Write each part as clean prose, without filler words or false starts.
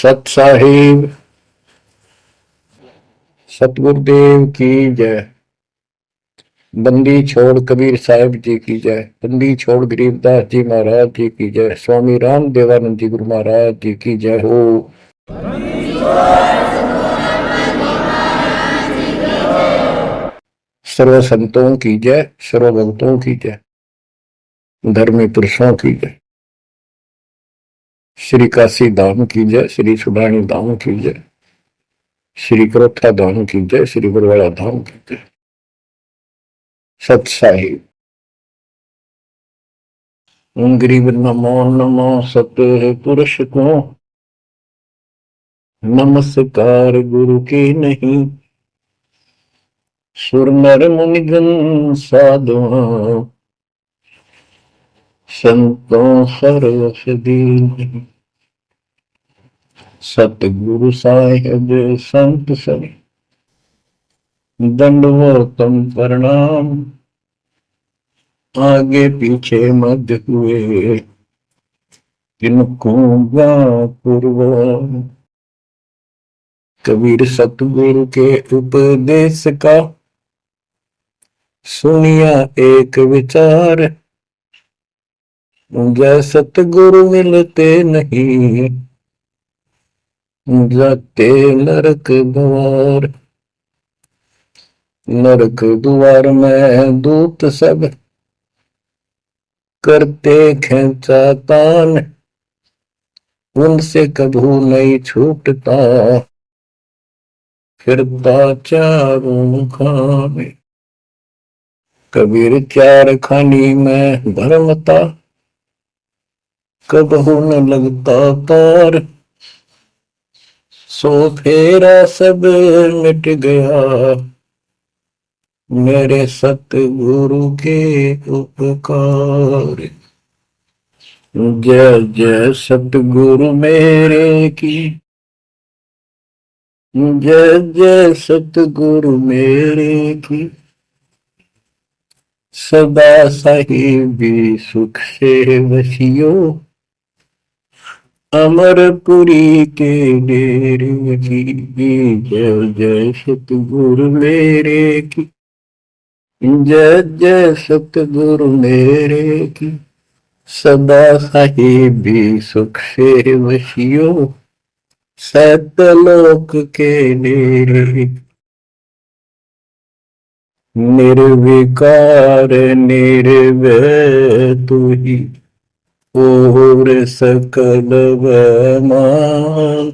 सत साहिब सतगुरुदेव की जय। बंदी छोड़ कबीर साहिब जी की जय। बंदी छोड़ गरीबदास जी महाराज जी की जय। स्वामी राम देवानंद जी गुरु महाराज जी की जय हो। सर्व संतों की जय, सर्व भक्तों की जय, धर्मी पुरुषों की जय। श्री काशी धाम की जय, श्री सुडानी धाम की जय, श्री करोथा धाम की जय, श्री बरवाड़ा धाम की जय। सत साहिब गरीब नमो नमो सत्य पुरुष को, नमस्कार गुरु की नहीं। सुर नर मुनिगण साधुआ, संतों सर्वस दीन। सतगुरु साहिब संत सब, दंडवतम प्रणाम। आगे पीछे मध्य हुए, किनको पूर्व। कबीर सतगुरु के उपदेश का सुनिया एक विचार। जय सतगुरु मिलते नहीं, जाते नरक द्वार। नरक द्वार में दूत सब, करते खेचा तान। उनसे कभू नहीं छूटता, फिरता चारों खाने। कबीर चार खानी में भरमता, कबहू न लगता तार। सो फेरा सब मिट गया, मेरे सतगुरु के उपकार। जय जय सतगुरु मेरे की, जय जय सतगुरु मेरे की। सदा साहिबी सुख से वसियो, अमरपुरी के डेरे की। जय जय सतगुरु मेरे की, जय जय सतगुरु मेरे की। सदा साहिबी सुख से वसियो, सतलोक के डेरे। निर्विकार निर्भय तू ही, और सकल मान।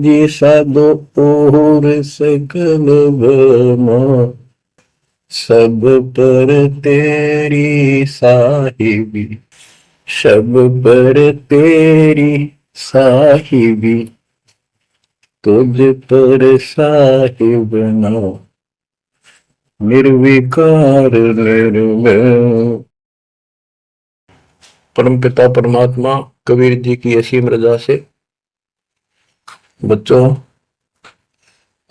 जी साधो और सकल मान। सब पर तेरी साहिबी, सब पर तेरी साहिबी। तुझ पर साहिब नाम, निर्विकार निर्भय। परम पिता परमात्मा कबीर जी की असीम रजा से बच्चों,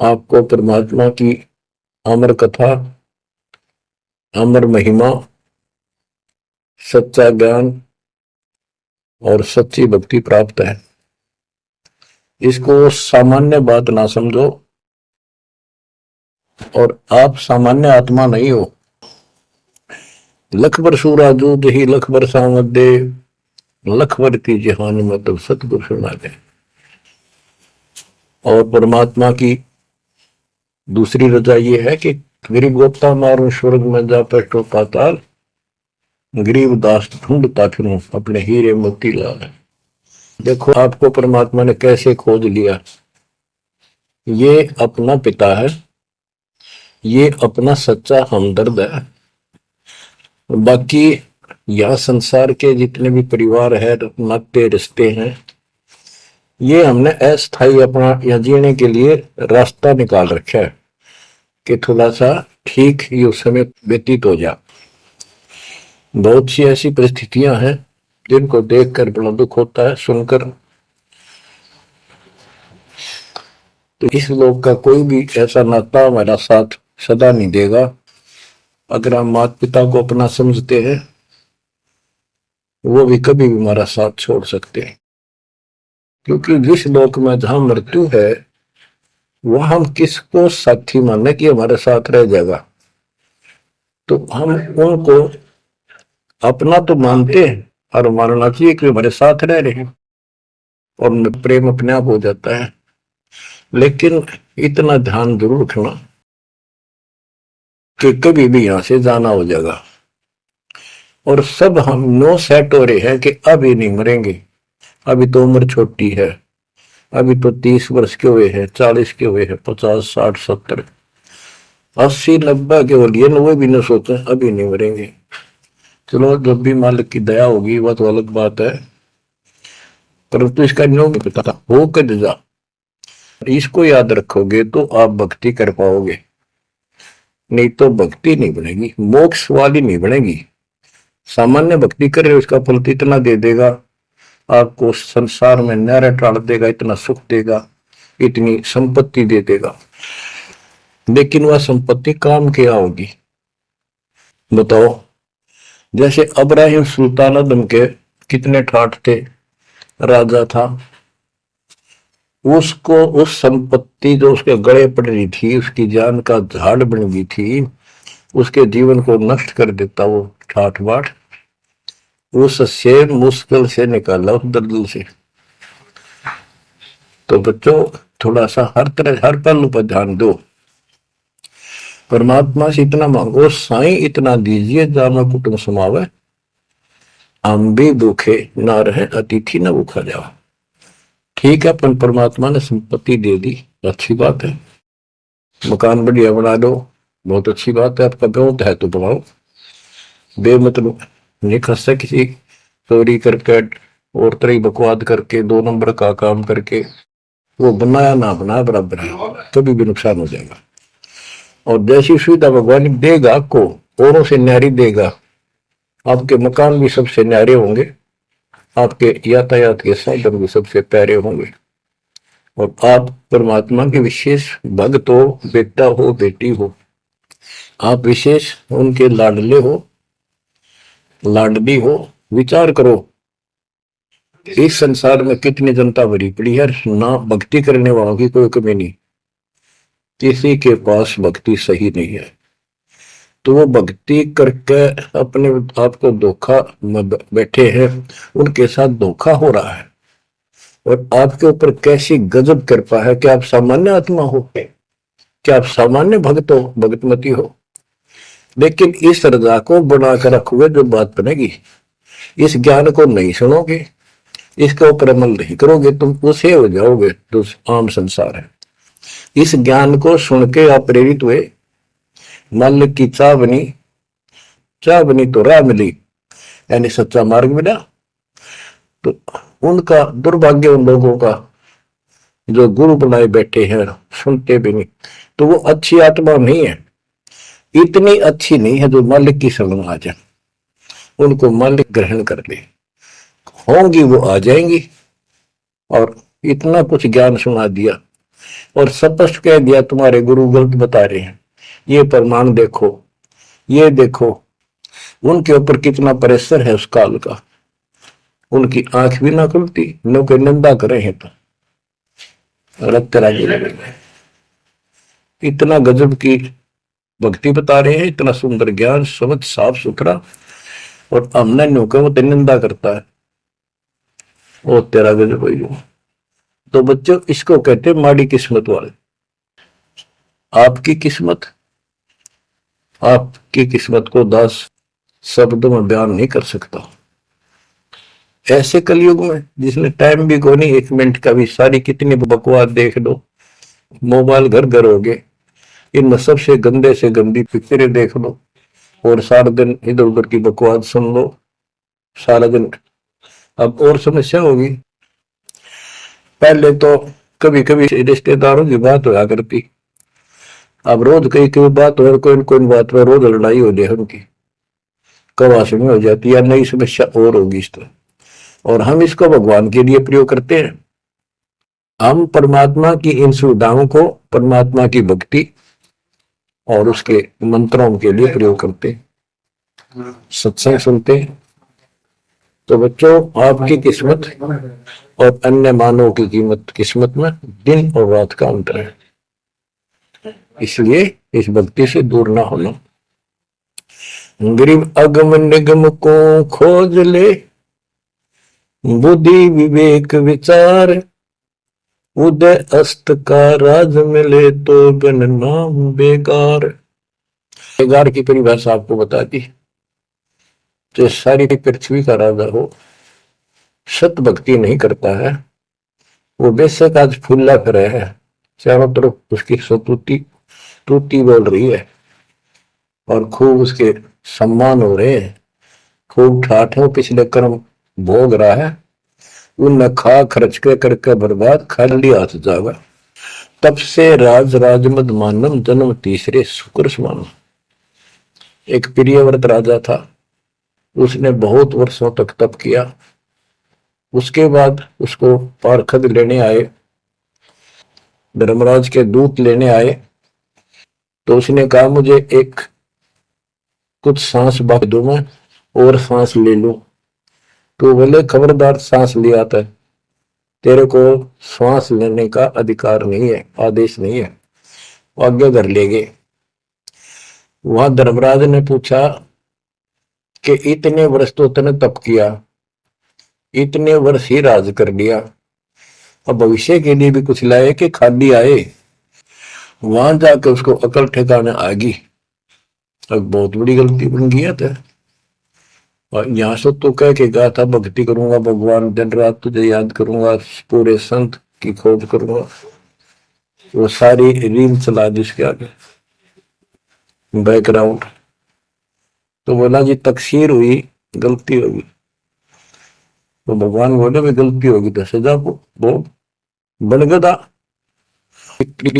आपको परमात्मा की अमर कथा, अमर महिमा, सच्चा ज्ञान और सच्ची भक्ति प्राप्त है। इसको सामान्य बात ना समझो, और आप सामान्य आत्मा नहीं हो। लख बर सूरा दूध ही लख बर सामत दे, लख बर की जहान में तब सतगुरु सुना दे। और परमात्मा की दूसरी रजा ये है कि गरीब गोप्ता मारू स्वर्ग में जा पेटो पाताल। गरीब दास ढूंढता फिरूं अपने हीरे मोती लाल। देखो आपको परमात्मा ने कैसे खोज लिया। ये अपना पिता है, ये अपना सच्चा हमदर्द है। बाकी यह संसार के जितने भी परिवार है, नाते रिश्ते हैं, ये हमने अस्थायी अपना या जीने के लिए रास्ता निकाल रखा है कि थोड़ा सा ठीक ये समय व्यतीत हो जा। बहुत सी ऐसी परिस्थितियां हैं जिनको देखकर बड़ा दुख होता है सुनकर। तो इस लोक का कोई भी ऐसा नाता हमारा साथ सदा नहीं देगा। अगर हम माता पिता को अपना समझते हैं, वो भी कभी भी हमारा साथ छोड़ सकते हैं। क्योंकि जिस लोक में जहां मृत्यु है वह हम किसको साथी माने कि हमारे साथ रह जाएगा, तो हम उनको अपना तो मानते हैं और मानना चाहिए कि हमारे साथ रह रहे हैं और प्रेम अपने आप हो जाता है। लेकिन इतना ध्यान जरूर रखना कि कभी भी यहां से जाना हो जाएगा। और सब हम नो सेट हो रहे हैं कि अभी नहीं मरेंगे, अभी तो उम्र छोटी है, अभी तो 30 वर्ष के हुए हैं, 40 के हुए हैं, 50, 60, 70, 80, 90 के हो लिए, वो भी न सोचे अभी नहीं मरेंगे। चलो जब भी मालिक की दया होगी वह तो अलग बात है, परंतु इसका नियम नहीं पता था हो कर जा। इसको याद रखोगे तो आप भक्ति कर पाओगे, नहीं तो भक्ति नहीं बनेगी, मोक्ष वाली नहीं बनेगी। सामान्य भक्ति कर रहे हो उसका फल तो इतना दे देगा, आपको संसार में न्यारा टाल देगा, इतना सुख देगा, इतनी संपत्ति दे देगा, लेकिन वह संपत्ति काम क्या होगी बताओ। जैसे अब्राहिम सुल्तान आदम के कितने ठाठ थे, राजा था, उसको उस संपत्ति जो उसके गले पड़ रही थी, उसकी जान का झाड़ बन गई थी, उसके जीवन को नष्ट कर देता वो ठाठ बाट, उससे मुश्किल से निकाला उस दलदल से। तो बच्चों थोड़ा सा हर तरह हर पहलू पर ध्यान दो, परमात्मा से इतना मांगो, साईं इतना दीजिए जामा कुटुंब समावे, हम भी भूखे ना रहे अतिथि न भूखा जाओ। ठीक है, अपन परमात्मा ने संपत्ति दे दी, अच्छी बात है, मकान बढ़िया बना लो, बहुत अच्छी बात है, आपका ब्योत है तो बनाओ, बेमतलब नहीं खस्ता किसी चोरी करके और तरह बकवाद करके 2 नंबर का काम करके, वो बनाया ना बनाया बराबर है, कभी भी नुकसान हो जाएगा। और जैसी सुविधा भगवान देगा आपको, औरों से न्यारी देगा, आपके मकान भी सबसे न्यारे होंगे, आपके यातायात के साधन भी सबसे प्यारे होंगे, और आप परमात्मा के विशेष भक्त हो, बेटा हो, बेटी हो, आप विशेष उनके लाडले हो, लाडली हो। विचार करो इस संसार में कितनी जनता भरी पड़ी है, ना भक्ति करने वालों की कोई कमी नहीं, किसी के पास भक्ति सही नहीं है, तो वो भक्ति करके अपने आप को धोखा बैठे हैं, उनके साथ धोखा हो रहा है। और आपके ऊपर कैसी गजब कृपा है कि आप सामान्य आत्मा हो, क्या आप सामान्य भक्त हो, भगतमती हो, लेकिन इस रजा को बनाकर रखोगे जो बात बनेगी, इस ज्ञान को नहीं सुनोगे, इसके ऊपर अमल नहीं करोगे, तुम उसे हो जाओगे जो आम संसार है। इस ज्ञान को सुन के आप प्रेरित हुए, मालिक की चाह बनी तो राह मिली, यानी सच्चा मार्ग मिला। तो उनका दुर्भाग्य उन लोगों का जो गुरु बनाए बैठे हैं, सुनते भी नहीं, तो वो अच्छी आत्मा नहीं है, इतनी अच्छी नहीं है जो मालिक की शरण आ जाए, उनको मालिक ग्रहण कर ले, होंगी वो आ जाएंगी। और इतना कुछ ज्ञान सुना दिया और स्पष्ट कह दिया तुम्हारे गुरु गलत बता रहे हैं, ये प्रमाण देखो, ये देखो, उनके ऊपर कितना प्रेशर है उस काल का, उनकी आंख भी ना खुलती, लोग निंदा करे हैं तो रक्त राजी लगेगा। इतना गजब की भक्ति बता रहे हैं, इतना सुंदर ज्ञान, समझ साफ सुथरा, और हमने नुका वो निंदा करता है, वो तेरा गजब हो। तो बच्चों इसको कहते हैं माड़ी किस्मत वाले। आपकी किस्मत को 10 शब्दों में बयान नहीं कर सकता। ऐसे कलयुग में जिसने टाइम भी को नहीं, 1 मिनट का भी, सारी कितनी बकवास देख लो, मोबाइल घर घर हो गए, इनमें सबसे गंदे से गंदी पिक्चरें देख लो, और सारा दिन इधर उधर की बकवास सुन लो सारा दिन। अब और समस्या होगी, पहले तो कभी कभी रिश्तेदारों की बात होया करती, अब रोज कई कोई बात हो, कोई बात में रोज लड़ाई हो जाए उनकी, कवासनी हो जाती है, नई समस्या और होगी इस तरह। और हम इसको भगवान के लिए प्रयोग करते हैं, हम परमात्मा की इन सुविधाओं को परमात्मा की भक्ति और उसके मंत्रों के लिए प्रयोग करते, सत्संग सुनते। तो बच्चों आपकी किस्मत और अन्य मानव की कीमत किस्मत में दिन और रात का अंतर है। इसलिए इस भक्ति से दूर ना होना। गरीब अगम निगम को खोज ले, बुद्धि विवेक विचार, उदय अस्त का राज मिले तो गण नाम बेगार। बेगार की परिभाषा आपको बता दी। जो सारी पृथ्वी का राजा हो, सत भक्ति नहीं करता है, वो बेशक आज फूला फिरे है, चारों तरफ उसकी सतुति टूटी बोल रही है और खूब उसके सम्मान हो रहे हैं, खूब ठाठों पिछले कर्म भोग रहा है, उन खा खर्च के करके बर्बाद, खाली हाथ जागा। तब से राज राजमद मानम, जन्म तीसरे शुक्र समान। एक प्रियव्रत राजा था, उसने बहुत वर्षों तक तप किया। उसके बाद उसको पारखद लेने आए, धर्मराज के दूत लेने आए, तो उसने कहा मुझे एक कुछ सांस बाकी दो, मैं और सांस ले लूं। तो बोले खबरदार, सांस लिया था, तेरे को सांस लेने का अधिकार नहीं है, आदेश नहीं है, आज्ञा कर लेंगे। वहां धर्मराज ने पूछा कि इतने वर्ष तो तने तप किया, इतने वर्ष ही राज कर लिया, अब भविष्य के लिए भी कुछ लाए कि खाली आए। वहां जाकर उसको अकल ठिकाने आ गई, अब बहुत बड़ी गलती बन गया था। और यहाँ से तो कह के गया था भक्ति करूंगा भगवान, दिन रात तुझे याद करूंगा, पूरे संत की खोज करूंगा, वो सारी रील चला दी उसके आगे बैकग्राउंड। तो बोला जी तकसीर हुई, गलती होगी। तो भगवान बोले भी गलती होगी तो सजा वो बन गधा।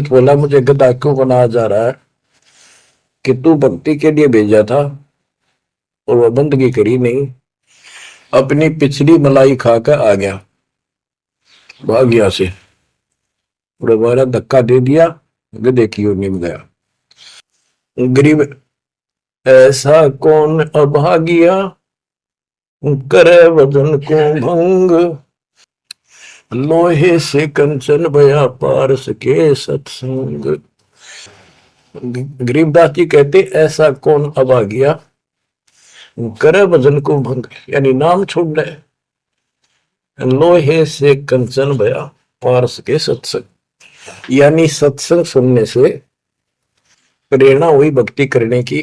बोला मुझे गधा क्यों बनाया जा रहा है कि तू भक्ति के लिए भेजा था और वह बंदगी करी नहीं, अपनी पिछली मलाई खाकर आ गया, भाग गया से, और हमारा धक्का दे दिया, गधे की ओर निम गया। गरीब ऐसा कौन अभागिया, करे वजन को भंग, लोहे से कंचन भया पारस के सत्संग। गरीबदास जी कहते ऐसा कौन अभागिया, करे वजन को भंग, यानी नाम छोड़ दे, लोहे से कंचन भया पारस के सत्संग, यानी सत्संग सुनने से प्रेरणा हुई भक्ति करने की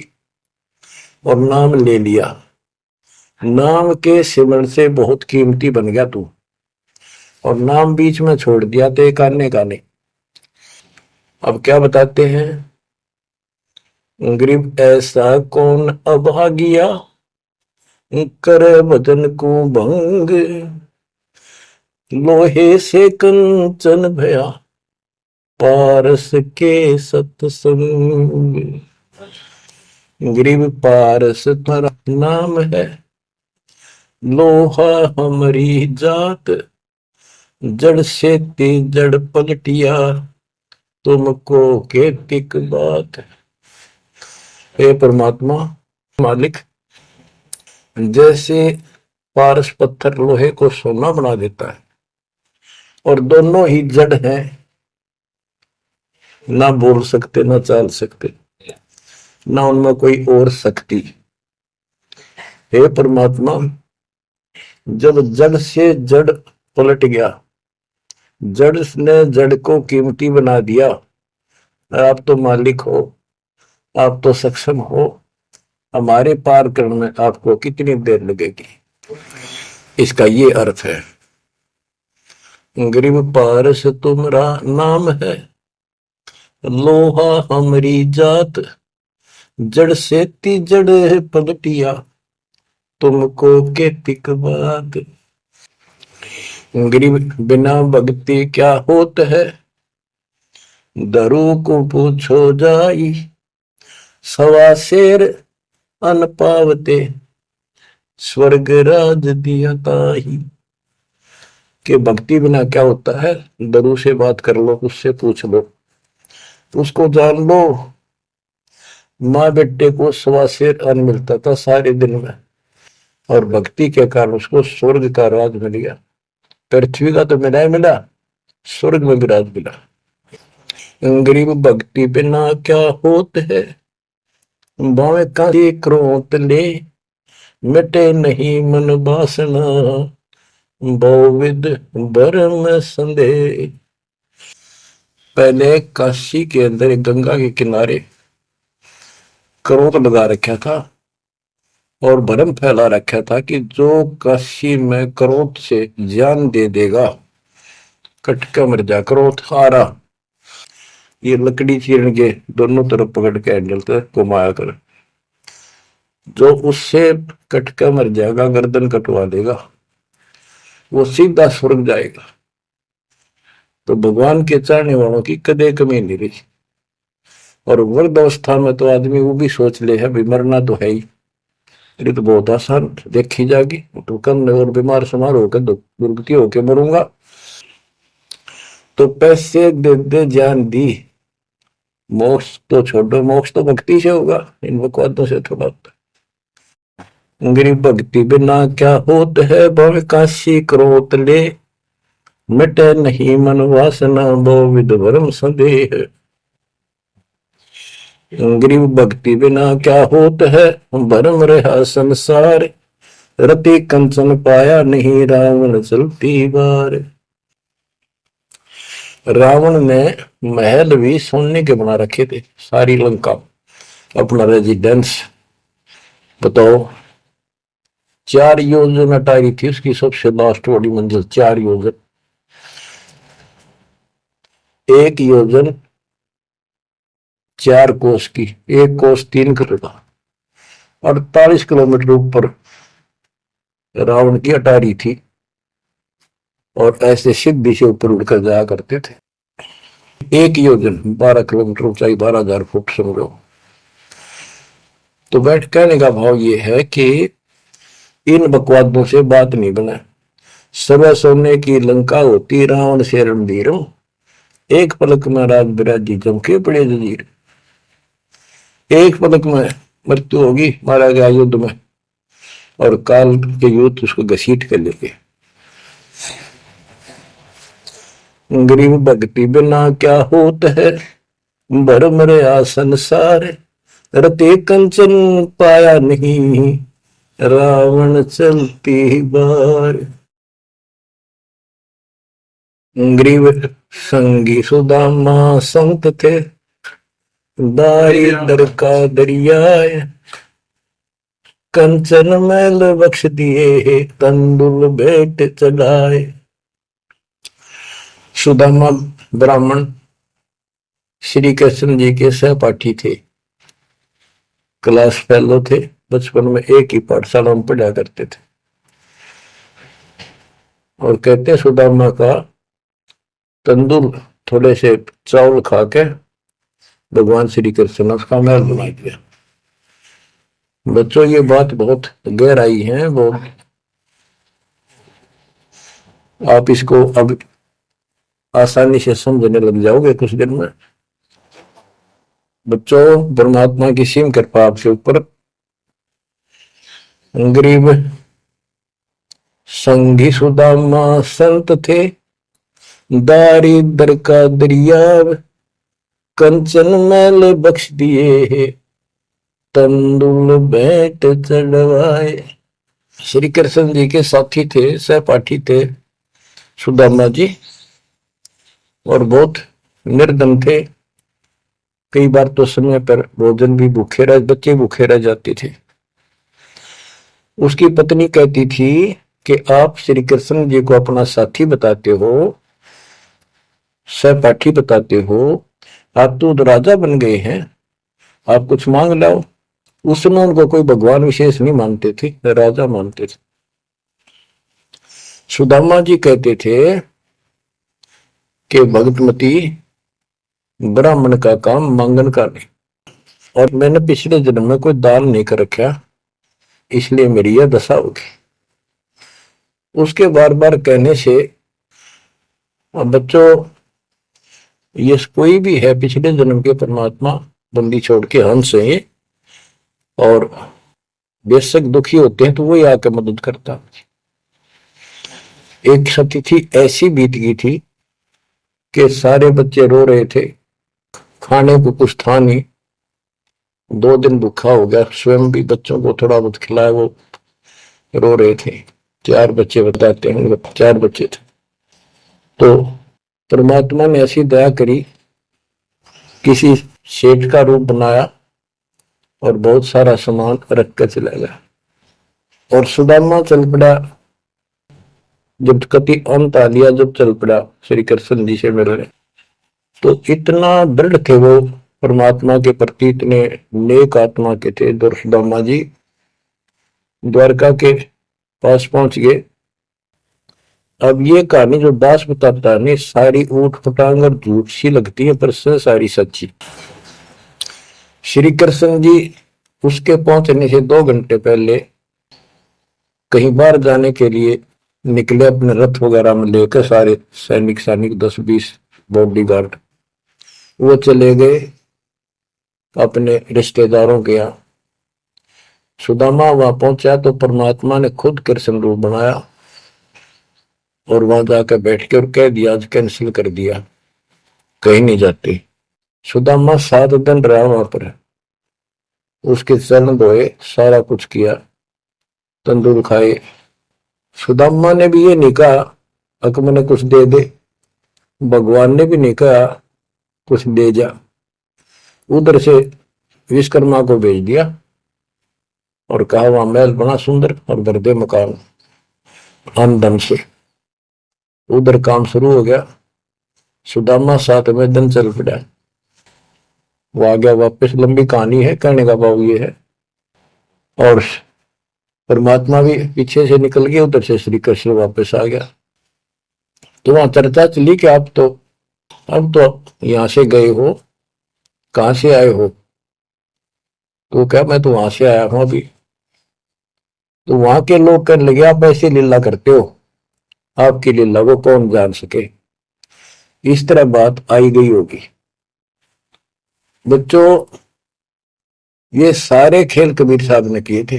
और नाम ले लिया। नाम के सिमरण से बहुत कीमती बन गया तू, और नाम बीच में छोड़ दिया तो एक आने का नहीं। अब क्या बताते हैं, गरीब ऐसा कौन अभागिया, करे वजन को भंग, लोहे से कंचन भया पारस के सत्संग। गरीब पारस तुम्हारा नाम है, लोहा हमारी जात, जड़ से जड़ पलटिया, तुमको के तिक बात। हे परमात्मा मालिक, जैसे पारस पत्थर लोहे को सोना बना देता है, और दोनों ही जड़ हैं, ना बोल सकते ना चाल सकते, ना उनमें कोई और शक्ति। हे परमात्मा, जब जड़ से जड़ पलट गया, जड़ ने जड़ को कीमती बना दिया, आप तो मालिक हो, आप तो सक्षम हो, हमारे पार करने में आपको कितनी देर लगेगी। इसका ये अर्थ है, गरीब पारस तुम्हारा नाम है, लोहा हमारी जात, जड़ से ती जड़ पलटिया, तुमको के तिक बात। गरीब बिना भक्ति क्या होत है, दरू को पूछो जाई, सवा शेर अन पावते, स्वर्ग राज दिया ताही। कि भक्ति बिना क्या होता है, दरू से बात कर लो, उससे पूछ लो, उसको जान लो। माँ बेटे को सवा शेर अन्न मिलता था सारे दिन में, और भक्ति के कारण उसको स्वर्ग का राज मिल गया। पृथ्वी का तो मिला ही मिला, स्वर्ग में भी राज मिला। गरीब भक्ति बिना क्या होत है, बावे का क्रोध ले, मिटे नहीं मन वासना, बहुविध भरम संदेह। पहले काशी के अंदर एक गंगा के किनारे क्रोध लगा रखा था और भरम फैला रखा था कि जो काशी में क्रोध से जान दे देगा कटका मर जा। क्रोध आ रहा, ये लकड़ी चीरन के दोनों तरफ पकड़ के हैंडल तक घुमाया कर, जो उससे कटका मर जाएगा, गर्दन कटवा देगा, वो सीधा स्वर्ग जाएगा। तो भगवान के चाहने वालों की कदे कमी नहीं रही। और वृद्ध अवस्था में तो आदमी वो भी सोच ले है भी मरना तो है ही, ये तो बहुत आसान देखी जाएगी, तो कम और बीमार समार होकर दुर्गति होकर मरूंगा। तो पैसे दे दे जान दी, मोक्ष तो छोड़ो, मोक्ष तो भक्ति से होगा, इन बकवादों से थोड़ा होता है। गरीब भक्ति बिना क्या होत है, भव काशी क्रोध ले, मिटे नहीं मन वासना, बहुविध भरम संदेह। गरीब भक्ति बिना क्या होत है, भरम रहा संसार, रति कंचन पाया नहीं, रावण चलती बार। रावण ने महल भी सोने के बना रखे थे, सारी लंका अपना रेजिडेंस। बताओ, 4 योजन अटारी थी उसकी सबसे लास्ट वाली मंजिल, 4 योजन। 1 योजन 4 कोस की, 1 कोस 3 किलोमीटर, 48 किलोमीटर ऊपर रावण की अटारी थी। और ऐसे सिद्धि से ऊपर उड़कर जाया करते थे। 1 योजन 12 किलोमीटर ऊंचाई, 12,000 फुट समझो। तो बैठ कहने का भाव ये है कि इन बकवादों से बात नहीं बना। सर्व सोने की लंका होती, रावण से रणधीरम, एक पलक में राज बिराजी जमके पड़े जजीर। एक पलक में मृत्यु होगी, मारा गया युद्ध में, और काल के युद्ध उसको घसीट कर लेके। गरीब भक्ति बिना क्या होत है, भरम रहा संसार, रते कंचन पाया नहीं, रावण चलती बार। गरीब संगी सुदामा संत थे, दारिद्र का दरियाए, कंचन मैल बख्श दिए, तंदुल भेंट चढ़ाए। सुदामा ब्राह्मण श्री कृष्ण जी के सहपाठी थे, क्लास फेलो थे, बचपन में एक ही पाठशाला में पढ़ा करते थे। और कहते सुदामा का तंदूर थोड़े से चावल खा के भगवान श्री कृष्ण ने उसका महल बना दिया। बच्चों, ये बात बहुत गहराई है, बहुत आप इसको अब आसानी से समझने लग जाओगे कुछ दिन में। बच्चों, परमात्मा की सीम कृपा आपके ऊपर। गरीब संगी सुदामा संत थे, दारिद्र का दरिया, कंचन मैल बख्श दिए, तंदुल भेंट चढ़वाए। श्री कृष्ण जी के साथी थे, सहपाठी थे सुदामा जी, और बहुत निर्धन थे। कई बार तो समय पर भोजन भी भूखे रह, बच्चे भूखे रह जाते थे। उसकी पत्नी कहती थी कि आप श्री कृष्ण जी को अपना साथी बताते हो, सहपाठी बताते हो, आप तो राजा बन गए हैं, आप कुछ मांग लाओ। उसमें उनको कोई भगवान विशेष नहीं मानते थे, राजा मानते थे। सुदामा जी कहते थे कि भगतमती, ब्राह्मण का काम मांगन का नहीं, और मैंने पिछले जन्म में कोई दान नहीं कर रखा, इसलिए मेरी यह दशा होगी। उसके बार बार कहने से, बच्चों, ये कोई भी है पिछले जन्म के परमात्मा बंदी छोड़ के हंस है, और बेशक दुखी होते हैं तो वही आके मदद करता। एक तिथि ऐसी बीत गई थी कि सारे बच्चे रो रहे थे, खाने को कुछ था नहीं, 2 दिन भूखा हो गया, स्वयं भी बच्चों को थोड़ा बहुत खिलाया, वो रो रहे थे। 4 बच्चे बताते हैं, 4 बच्चे थे। तो परमात्मा ने ऐसी दया करी, किसी सेठ का रूप बनाया और बहुत सारा सामान रख कर चला गया। और सुदामा चल पड़ा, जब कति अंत आ लिया, जब चल पड़ा श्री कृष्ण जी से मिलने, तो इतना दृढ़ थे वो परमात्मा के प्रति, इतने नेक आत्मा के थे। सुदामा जी द्वारका के पास पहुंच गए। अब ये कहानी जो दास बताता है नहीं, सारी ऊट पटांग और झूठ सी लगती है, पर सारी सच्ची। श्री कृष्ण जी उसके पहुंचने से 2 घंटे पहले कहीं बाहर जाने के लिए निकले, अपने रथ वगैरह में लेकर सारे सैनिक 10-20 बॉडीगार्ड, वो चले गए अपने रिश्तेदारों के यहाँ। सुदामा वहां पहुंचा तो परमात्मा ने खुद कृष्ण रूप बनाया और वहां जाकर बैठ के और कह दिया, आज कैंसिल कर दिया, कहीं नहीं जाते। सुदामा 7 दिन रहा वहां पर, उसके चरण धोए, सारा कुछ किया, तंदूर खाए। सुदामा ने भी ये नहीं कहा अक मैंने कुछ दे दे, भगवान ने भी नहीं कहा कुछ दे जा। उधर से विश्वकर्मा को भेज दिया और कहा वहां महल बना सुंदर और भर दे मकान आमदन से। उधर काम शुरू हो गया। सुदामा 7वें दिन चल पड़ा, वो आ गया वापस। लंबी कहानी है, कहने का भाव ये है। और परमात्मा भी पीछे से निकल गया, उधर से श्री कृष्ण वापस आ गया। तो वहां चर्चा चली कि आप तो अब तो यहां से गए हो, कहां से आए हो? तो क्या मैं तो वहां से आया हूं अभी। तो वहां के लोग कहने लगे, आप ऐसी लीला करते हो, आपकी लीला को कौन जान सके। इस तरह बात आई गई होगी। बच्चों, ये सारे खेल कबीर साहब ने किए थे।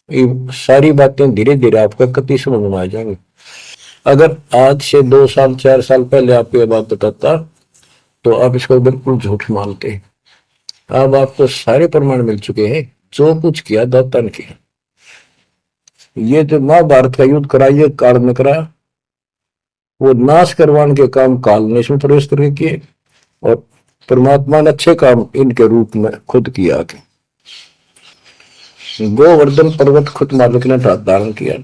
ये सारी बातें धीरे धीरे आपका कति समझ में आ जाएंगे। अगर आज से 2 साल 4 साल पहले आपको ये बात बताता तो आप इसको बिल्कुल झूठ मानते। अब आपको सारे प्रमाण मिल चुके हैं, जो कुछ किया दाता ने किया। ये जो महाभारत का युद्ध करा, ये काल में करा, वो नाश करवाने के काम काल ने इसमें प्रवेश करके किए, और परमात्मा ने अच्छे काम इनके रूप में खुद किया। के गोवर्धन पर्वत खुद मालिक ने धारण किया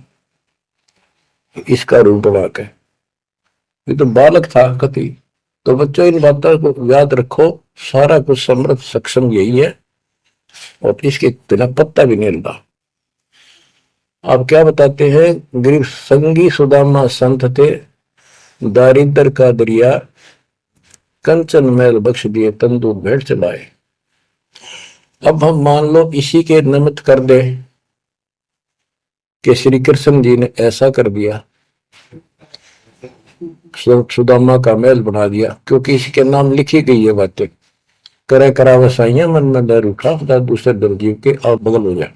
इसका रूप बना के। ये तो बालक था कति। तो बच्चों, इन बातों को याद रखो, सारा कुछ समर्थ सक्षम यही है और इसके बिना पत्ता भी नहीं हिलता। आप क्या बताते हैं, गरीब संगी सुदामा संत थे, दारिद्र का दरिया कंचन मैल बख्श दिए, तंदूर भेंट चलाए। अब हम मान लो इसी के निमित्त कर दे कि श्री कृष्ण जी ने ऐसा कर दिया, सुदामा का महल बना दिया, क्योंकि इसके नाम लिखी गई है बातें। करे करा वसाइया मन में डर उठा, दूसरे दर जीव के और बगल हो जाए।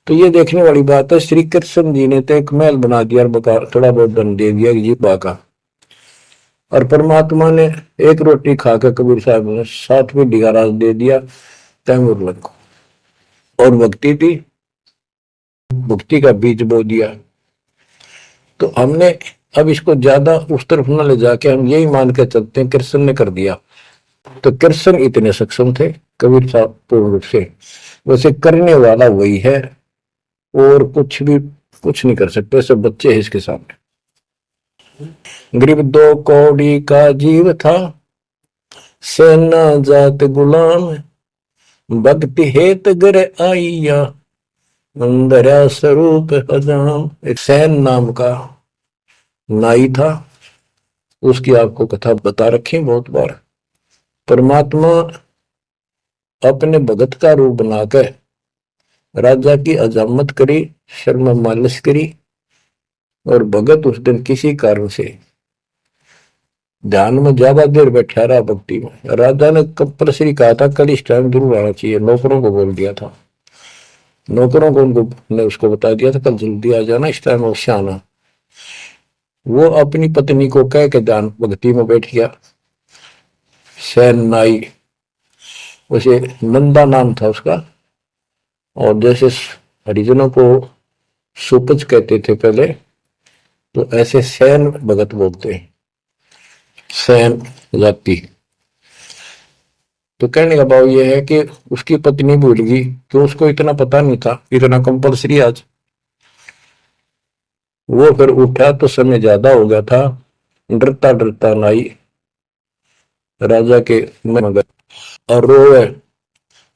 तो ये देखने वाली बात है। श्री कृष्ण जी ने तो एक महल बना दिया और थोड़ा बहुत दंड दे दिया जीवा का, और परमात्मा ने एक रोटी खाकर कबीर साहब ने 7वीं डिगाराज दे दिया तैमूर लग को, और भक्ति थी, भक्ति का बीज बो दिया। तो हमने अब इसको ज्यादा उस तरफ न ले जाके हम यही मान के चलते हैं कृष्ण ने कर दिया। तो कृष्ण इतने सक्षम थे, कबीर साहब पूर्ण रूप से। वैसे करने वाला वही है, और कुछ नहीं कर सकते, सब बच्चे हैं इसके सामने। गरीब 2 कौड़ी का जीव था, सेना जात गुलाम, भक्ति हेत गर आइया, मंदरा स्वरूप हजाम। एक सैन नाम का नाई था, उसकी आपको कथा बता रखी बहुत बार। परमात्मा अपने भगत का रूप बनाकर राजा की अजामत करी, शर्म मालिश करी, और भगत उस दिन किसी कारण से ध्यान में ज्यादा देर बैठा रहा भक्ति में। राजा ने कंपल्सरी कहा था कल इस टाइम जरूर आना चाहिए, नौकरों को बोल दिया था, नौकरों को उनको ने उसको बता दिया था कल जल्दी आ जाना, इस टाइम अवश्य आना। वो अपनी पत्नी को कह के ध्यान भक्ति में बैठ गया। सैन नाई, उसे नंदा नाम था उसका, और जैसे हरिजनों को सुपच कहते थे पहले, तो ऐसे सैन भगत बोलते हैं, सैन जाति। तो कहने का भाव यह है कि उसकी पत्नी भूल गई, तो उसको इतना पता नहीं था, इतना कंपलसरी आज। वो फिर उठा तो समय ज्यादा हो गया था, डरता डरता नाई राजा के मगर और रोए,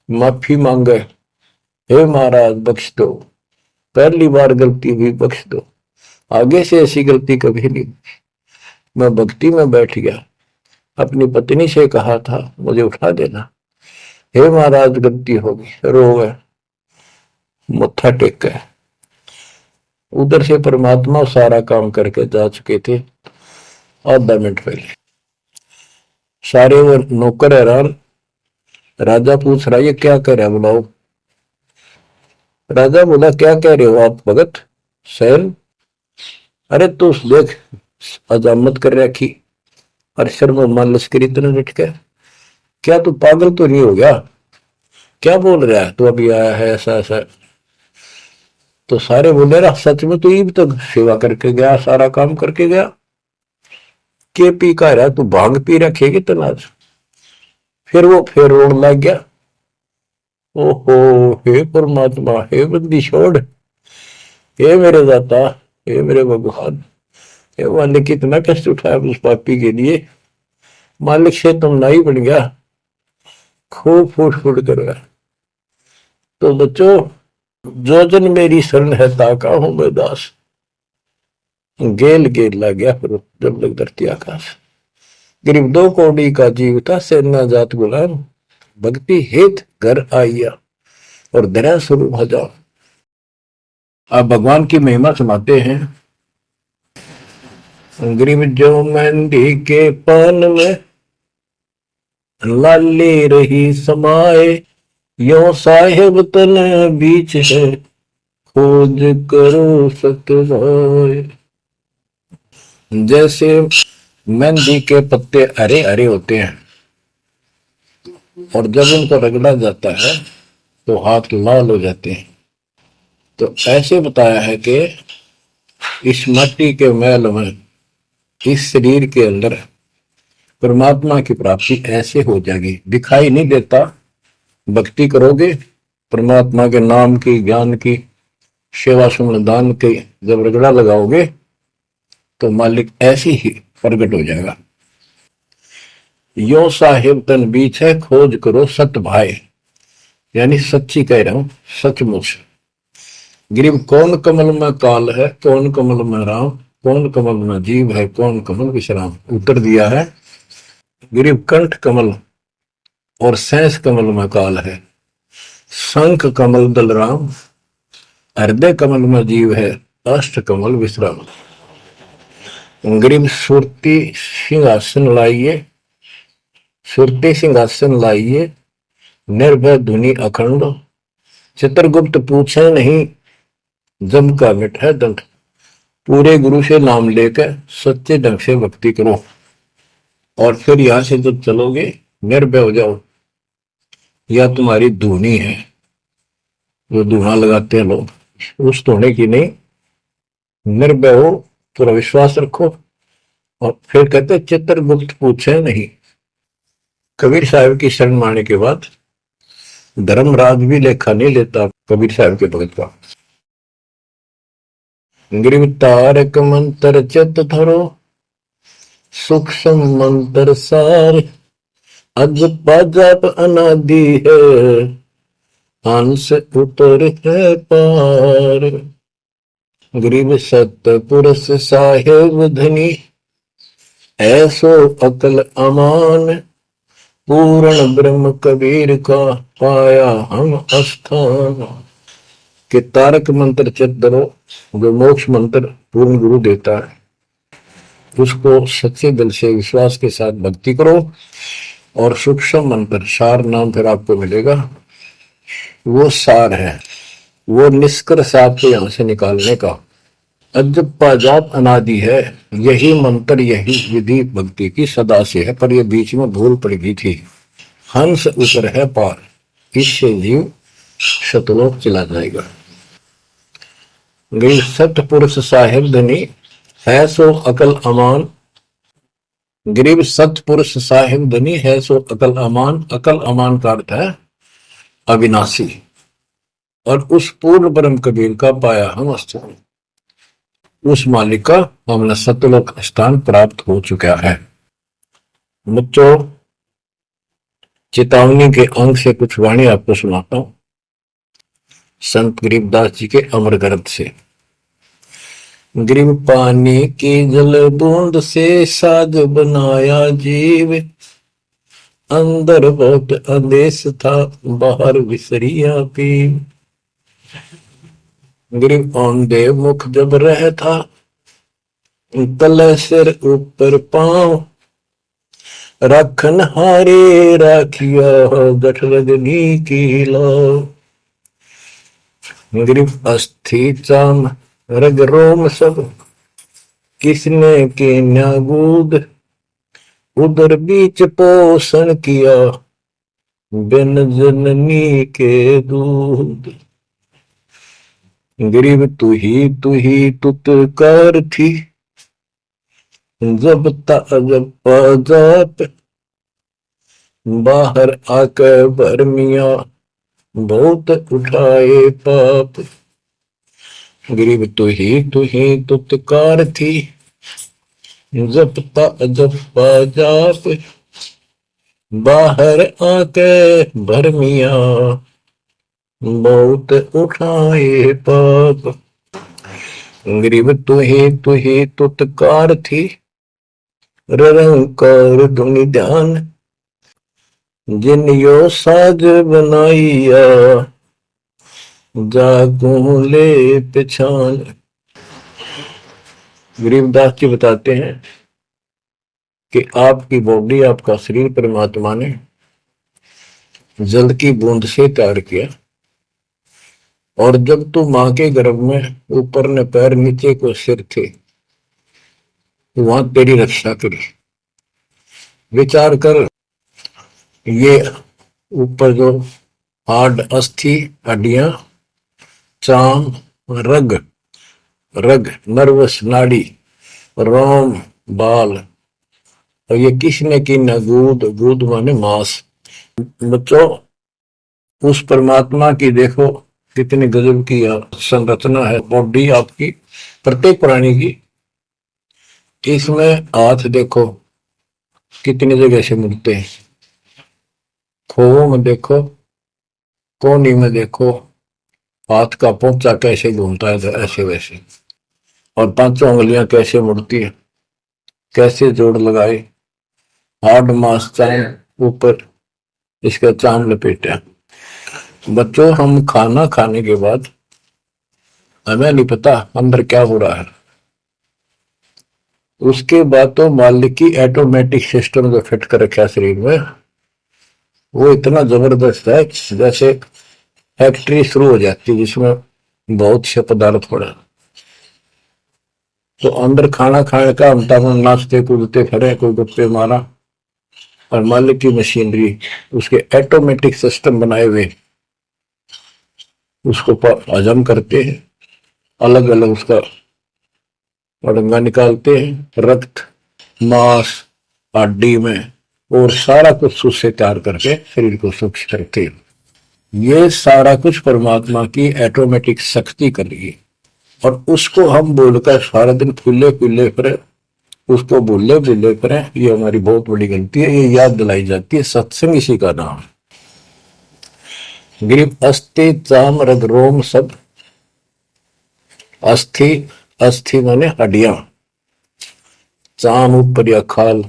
माफी मांगे, हे महाराज बख्श दो, पहली बार गलती हुई, बख्श दो, आगे से ऐसी गलती कभी नहीं। मैं भक्ति में बैठ गया, अपनी पत्नी से कहा था मुझे उठा देना, हे महाराज गलती होगी, रोए, मत्था टेक गए। उधर से परमात्मा सारा काम करके जा चुके थे आधा मिनट पहले। सारे वो नौकर हैरान। राजा पूछ रहा, ये क्या कह रहा है बुलाओ। राजा बोला, क्या कह रहे हो आप भगत सैन? अरे तू देख, अजामत कर रखी, अरशर में मान लश्करी इतना डट के, क्या तू पागल तो नहीं हो गया? क्या बोल रहा है तू, अभी आया है ऐसा ऐसा? तो सारे बोले, रहा सच में तू ईब तक सेवा करके गया, सारा काम करके गया, के पी का रहा तू, भांग पी रखेगी तनाज? फिर वो फिर रोने लग गया, ओहो हे परमात्मा, हे बंदी छोड़, हे मेरे दाता, हे मेरे भगवान, हे मालिक, कितना कष्ट उठाया उस पापी के लिए, मालिक से तुम नहीं बन गया, खूब फूट फूट कर गया। तो बच्चों, जो जन मेरी शरण है ताका हूं मैं दास, गेल गेल लग गया फिर जब लग धरती आकाश। गरीब 2 कौड़ी का जीव था, सेना जात गुलाम, भक्ति हेत घर आइया और दया स्वरूप हजार। आप भगवान की महिमा सुनाते हैं। गरीब जो मेहंदी के पान में लाली रही समाए, यो साहेब तन बीच है, खोज करो सतवाए। जैसे मेहंदी के पत्ते हरे हरे होते हैं और जब उनको रगड़ा जाता है तो हाथ लाल हो जाते हैं, तो ऐसे बताया है कि इस मट्टी के मैल में, इस शरीर के अंदर परमात्मा की प्राप्ति ऐसे हो जाएगी, दिखाई नहीं देता। भक्ति करोगे, परमात्मा के नाम की, ज्ञान की, सेवा सुमन दान के जब रगड़ा लगाओगे तो मालिक ऐसे ही प्रकट हो जाएगा। यो साहिब तन बीच है, खोज करो सत भाई, यानी सच्ची कह रहा हूं, सचमुच। गरीब कौन कमल में काल है, कौन कमल में राम, कौन कमल में जीव है, कौन कमल विश्राम। उत्तर दिया है, गरीब कंठ कमल और सैंस कमल में काल है, शंख कमल दलराम, हृदय कमल में जीव है, अष्ट कमल विश्राम। गरीब सुरती सिंहासन लाइए, सुरती सिंहासन लाइए, निर्भय धुनि अखंड, चित्रगुप्त पूछे नहीं, जम का मिट है दंड। पूरे गुरु से नाम लेकर सच्चे ढंग से भक्ति करो, और फिर यहां से जब चलोगे निर्भय हो जाओ। यह तुम्हारी धुनी है, जो धुना लगाते हैं लोग, उस धुने की नहीं, निर्भय हो, पूरा विश्वास रखो। और फिर कहते चित्रगुप्त पूछे नहीं। कबीर साहब की शरण माने के बाद धर्मराज भी लेखा नहीं लेता कबीर साहब के भगत का। गरीब तारक मंत्र चित धरो, सूक्ष्म मंत्र सार, अज पाजाप अनादि है, हंस उतर है पार। गरीब सत्य पुरुष साहेब धनी, ऐसो अकल अमान, पूर्ण ब्रह्म कबीर का पाया हम स्थान। कि तारक मंत्र चित धरो, जो मोक्ष मंत्र पूर्ण गुरु देता है, उसको सच्चे दिल से विश्वास के साथ भक्ति करो। और सूक्ष्म मंत्र, सार नाम फिर आपको मिलेगा, वो सार है, वो निष्कर्ष आपको यहां से निकालने का। अजपाजाप अनादि है, यही मंत्र यही विधि भक्ति की सदा से है, पर ये बीच में भूल पड़ गई थी। हंस ऊपर है पार, इससे जीव शतलोक चला जाएगा। गई सत पुरुष साहिब धनी, है सो अकल अमान। गरीब सतपुरुष साहिब धनी, है सो अकल अमान। अकल अमान का अर्थ है अविनाशी, और उस पूर्ण ब्रह्म कबीर का पाया हम अस्तित्व, उस मालिक का हमने सतलोक स्थान प्राप्त हो चुका है। बच्चों, चेतावनी के अंक से कुछ वाणी आपको सुनाता हूं, संत गरीबदास जी के अमर ग्रंथ से। गरीब पानी की जल बूंद से साज बनाया जीव, अंदर बहुत अंदेश था बाहर विसरिया पीव। गरीब औंधे मुख जब रह था, तले सिर ऊपर पांव, रखन हारे राखिया जठ रजनी की लो। गरीब अस्थि चाम रग रोम सब, किसने के न्यागूद, उधर बीच पोषण किया बिन जननी के दूध। गरीब तू ही तुतकार थी, जब जब जाप, बाहर आकर भरमिया बहुत उठाए पाप। गरीब तू ही तुतकार थी, जपता जपा जाप, बाहर आके भरमिया बहुत उठाए पाप। गरीब तू ही तुतकार थी, रंकार धुनि ध्यान, जिन यो साज बनाइया जागू ले पिछान। गरीबदास जी बताते हैं कि आपकी बॉडी, आपका शरीर परमात्मा ने जल की बूंद से तैयार किया, और जब तू मां के गर्भ में ऊपर ने पैर नीचे को सिर थे, वहां तेरी रक्षा करी। विचार कर, ये ऊपर जो हार्ड अस्थि हड्डियां, चाम रग, रग नर्वस नाड़ी, रोम बाल, और ये किसने की न गूद, गूद माने मांस। बच्चों, उस परमात्मा की देखो कितनी गजब की संरचना है बॉडी आपकी, प्रत्येक प्राणी की। इसमें हाथ देखो कितनी जगह से मुड़ते हैं, खोवों में देखो, कोनी में देखो, हाथ का पोंचा कैसे घूमता है ऐसे वैसे, और पांचों उंगलियां कैसे मुड़ती है, कैसे जोड़ लगाए, हार्ड मास चाम ऊपर इसका चाम लपेटा। बच्चों, हम खाना खाने के बाद हमें नहीं पता अंदर क्या हो रहा है, उसके बाद तो मालिक की ऑटोमेटिक सिस्टम जो फिट कर रखा शरीर में, वो इतना जबरदस्त है जैसे फैक्ट्री शुरू हो जाती है जिसमें बहुत से पदार्थ पड़े। तो अंदर खाना खाने का हम नाचते कूदते खड़े, कोई गप्पे मारा, और मालिक की मशीनरी उसके ऑटोमेटिक सिस्टम बनाए हुए उसको हजम करते हैं, अलग अलग उसका अड़ंगा निकालते हैं, रक्त मांस हड्डी में, और सारा कुछ उससे तैयार करके शरीर को स्वच्छ करते हैं। ये सारा कुछ परमात्मा की ऑटोमेटिक शक्ति कर रही है, और उसको हम बोलकर सारा दिन फूले फूले फिरे, उसको बोले बोले फिरे, ये हमारी बहुत बड़ी गलती है। ये याद दिलाई जाती है, सत्संग इसी का नाम है। गरीब अस्थि चाम रग रोम सब, अस्थि, अस्थि माने हड्डियां, चाम ऊपर या खाल,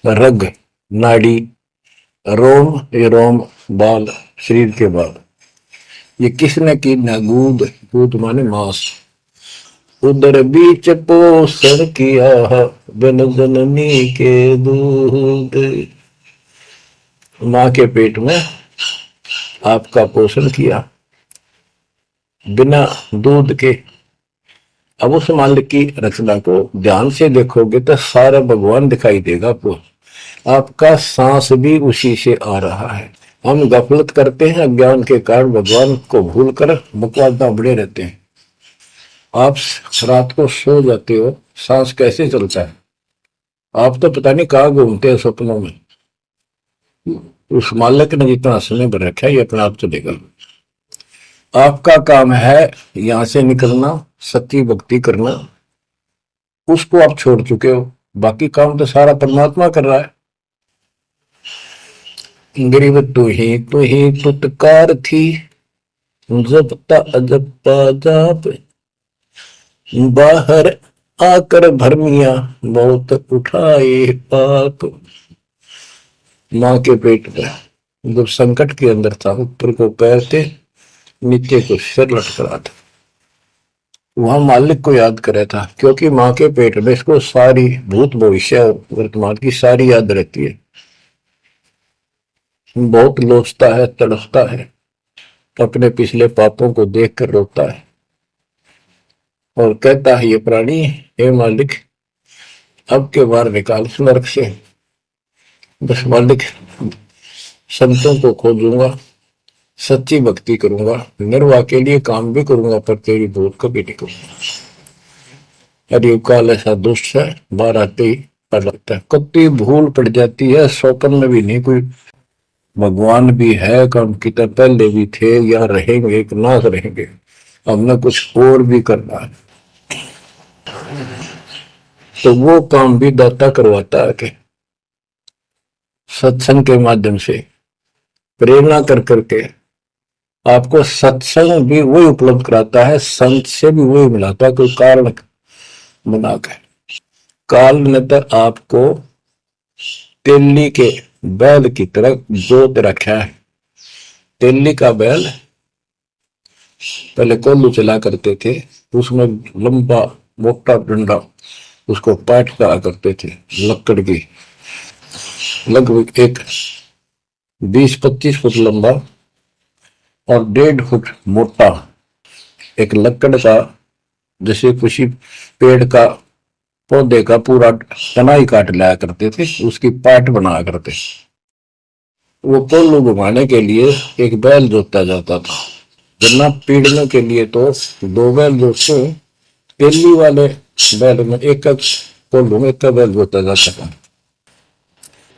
रग नाड़ी, रोम ये रोम बाल, शरीर के बाल, ये किसने की न गूद, गूद माने मांस, उधर बीच पोषण किया बिन जननी के दूध। मां के पेट में आपका पोषण किया बिना दूध के, अब उस मालिक की रचना को ध्यान से देखोगे तो सारा भगवान दिखाई देगा आपको। आपका सांस भी उसी से आ रहा है। हम गफलत करते हैं, अज्ञान के कारण भगवान को भूलकर बकवास बड़े रहते हैं। आप रात को सो जाते हो, सांस कैसे चलता है? आप तो पता नहीं कहाँ घूमते हैं सपनों में। उस मालिक ने जितना समय पर रखा है ये अपने आप चलेगा। आपका काम है यहां से निकलना, सच्ची भक्ति करना, उसको आप छोड़ चुके हो। बाकी काम तो सारा परमात्मा कर रहा है। गरीब तू ही तुतकार थी, जपता अजपा जाप, बाहर आकर भरमिया बहुत उठाए पाप। माँ के पेट में जब संकट के अंदर था, ऊपर को पैर थे, नीचे को सिर लटका था, वहां मालिक को याद करे था, क्योंकि माँ के पेट में इसको सारी भूत भविष्य और वर्तमान की सारी याद रहती है। बहुत लोचता है, तड़पता है, अपने पिछले पापों को देखकर रोता है और कहता है ये प्राणी, हे मालिक अब के बार निकाल इस नरक से। बस मालिक संतों को खोजूंगा, सच्ची भक्ति करूंगा, निर्वाह के लिए काम भी करूंगा, पर तेरी भूल कभी नहीं करूंगा। अरे काल ऐसा दुष्ट है, बाहर आते ही पड़ लगता है। कत्ती भूल पड़ जाती है, स्वप्न में भी नहीं। कोई भगवान भी है, काम की तरह पहले भी थे या रहेंगे, एक नाश रहेंगे, हमने कुछ और भी करना है। तो वो काम भी दाता करवाता है कि सत्संग के माध्यम से प्रेरणा कर करके आपको सत्संग भी वही उपलब्ध कराता है, संत से भी वही मिलाता है। कोई कारण बनाकर काल ने तो आपको तेली के बैल की तरह जोत रखा है। तेली का बैल पहले कोल्लू चला करते थे, उसमें लंबा मोटा डंडा, उसको पाट कहा करते थे, लकड़ की, लगभग एक 20-25 फुट लंबा और 1.5 फुट मोटा एक लकड़ का, जैसे किसी पेड़ का पौधे का पूरा तनाई काट लाया करते थे, उसकी पाट बनाया करते। वो कोल्लू घुमाने के लिए एक बैल जोता जाता था। गन्ना पीड़ने के लिए तो 2 बैल जोतते, तेली वाले बैल में एक कोल्लू में एक बैल जोता जाता था।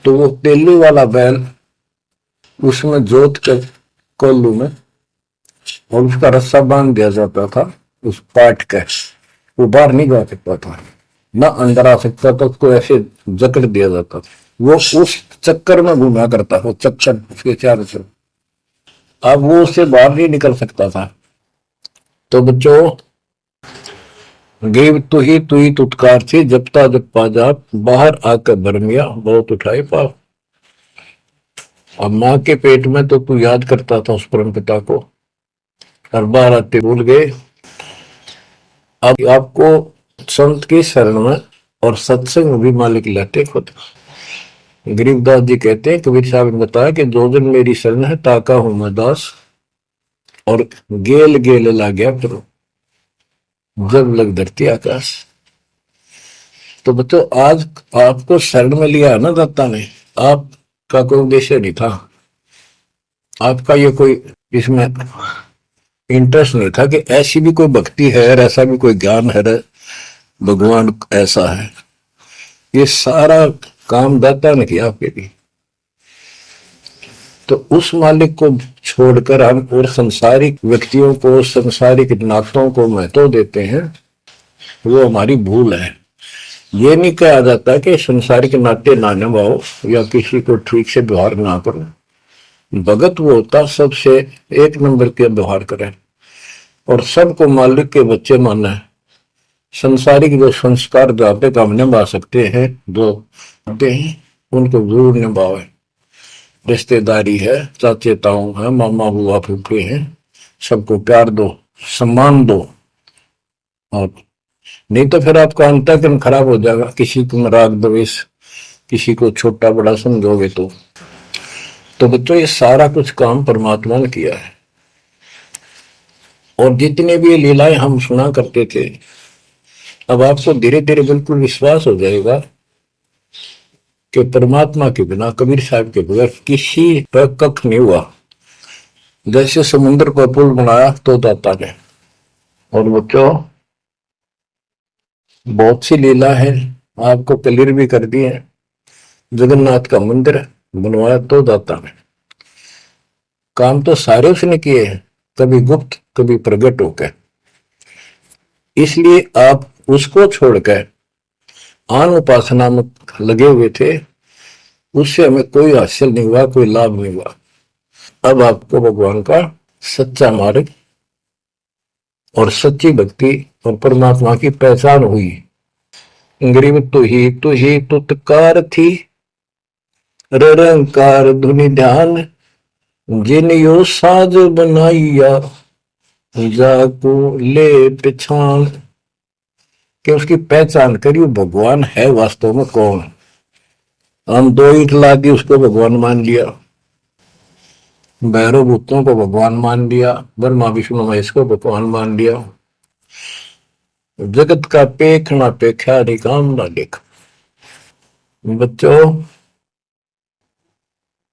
तो वो तेली वाला बैल उसमें जोत कर कोल्लू में, और उसका रस्सा बांध दिया जाता था उस पाट का। वो बाहर नहीं जा सकता था, ना अंदर आ सकता था, उसको ऐसे जकड़ दिया जाता था। वो उस चक्कर में घूमा करता, वो चक्कर उसके चारों तरफ, अब वो उससे बाहर नहीं निकल सकता था। तो बच्चों, गरीब तू ही तुतकार थी, जपता जपा जाप, बाहर आकर भरमिया बहुत उठाए पाप। अब माँ के पेट में तो तू याद करता था उस परम पिता को, हर बार आते भूल गए। अब आपको संत की शरण में और सत्संग में भी मालिक लाते खुद। गरीबदास जी कहते हैं, कबीर साहब ने बताया कि जो दिन मेरी शरण है ताका हूं मैं दास, और गेल गेल ला गया करो जब लग धरती आकाश। तो बच्चों, आज आपको शरण में लिया ना दाता ने, आपका कोई उद्देश्य नहीं था, आपका ये कोई इसमें इंटरेस्ट नहीं था कि ऐसी भी कोई भक्ति है, ऐसा भी कोई ज्ञान है, भगवान ऐसा है। ये सारा काम दाता ने किया आपके लिए। तो उस मालिक को छोड़कर हम और संसारिक व्यक्तियों को, संसारिक नातों को महत्व देते हैं, वो हमारी भूल है। ये नहीं कहा जाता कि संसारिक नाते ना निभाओ या किसी को ठीक से व्यवहार ना करो। भगत वो होता सबसे 1 नंबर के व्यवहार करे और सबको मालिक के बच्चे माना है। संसारिक जो संस्कार जहाँ पे काम निभा सकते हैं, जो होते हैं, उनको जरूर निभावे। रिश्तेदारी है, चाचे ताऊ है, मामा बुआ फूफे हैं, सबको प्यार दो, सम्मान दो, और नहीं तो फिर आपका अंतःकरण खराब हो जाएगा। किसी को राग द्वेष, किसी को छोटा बड़ा समझोगे तो बच्चों, ये सारा कुछ काम परमात्मा ने किया है। और जितने भी लीलाएं हम सुना करते थे, अब आपको धीरे धीरे बिल्कुल विश्वास हो जाएगा कि परमात्मा के बिना, कबीर साहब के बगैर किसी पर कख नहीं हुआ। जैसे समुद्र पर पुल बनाया तो दाता ने। और बच्चों, बहुत सी लीला है, आपको क्लियर भी कर दी है। जगन्नाथ का मंदिर बनवाया तो दाता ने। काम तो सारे उसने किए हैं, कभी गुप्त कभी प्रकट होकर। इसलिए आप उसको छोड़कर आन उपासना में लगे हुए थे, उससे हमें कोई हासिल नहीं हुआ, कोई लाभ नहीं हुआ। अब आपको भगवान का सच्चा मार्ग और सच्ची भक्ति और परमात्मा की पहचान हुई। गरीब तू ही तुतकार थी, रंकार धुनि ध्यान, जिन यो साज बनाइया, जाको ले पहचान। कि उसकी पहचान करी, भगवान है वास्तव में कौन। हम दो ईंट ला दी, उसको भगवान मान लिया, भैरव भूतों को भगवान मान लिया, ब्रह्मा विष्णु महेश को भगवान मान लिया। जगत का पेखना पेखा निकाम ना देख। बच्चों,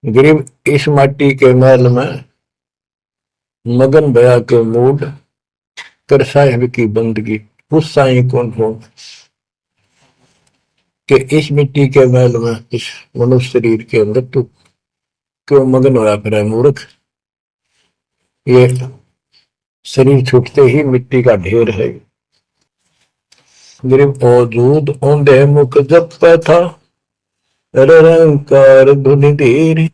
गरीब इस माटी के महल में मगन भया के मूड कर साहिब की बंदगी, उस साई कौन हो कि इस मिट्टी के महल में, इस मनुष्य शरीर के अंदर तू क्यों मगन होया फिर मूर्ख। ये शरीर छूटते ही मिट्टी का ढेर है। गरीब औजूद औंधे मुख जप था, रंकार धुनि धीर,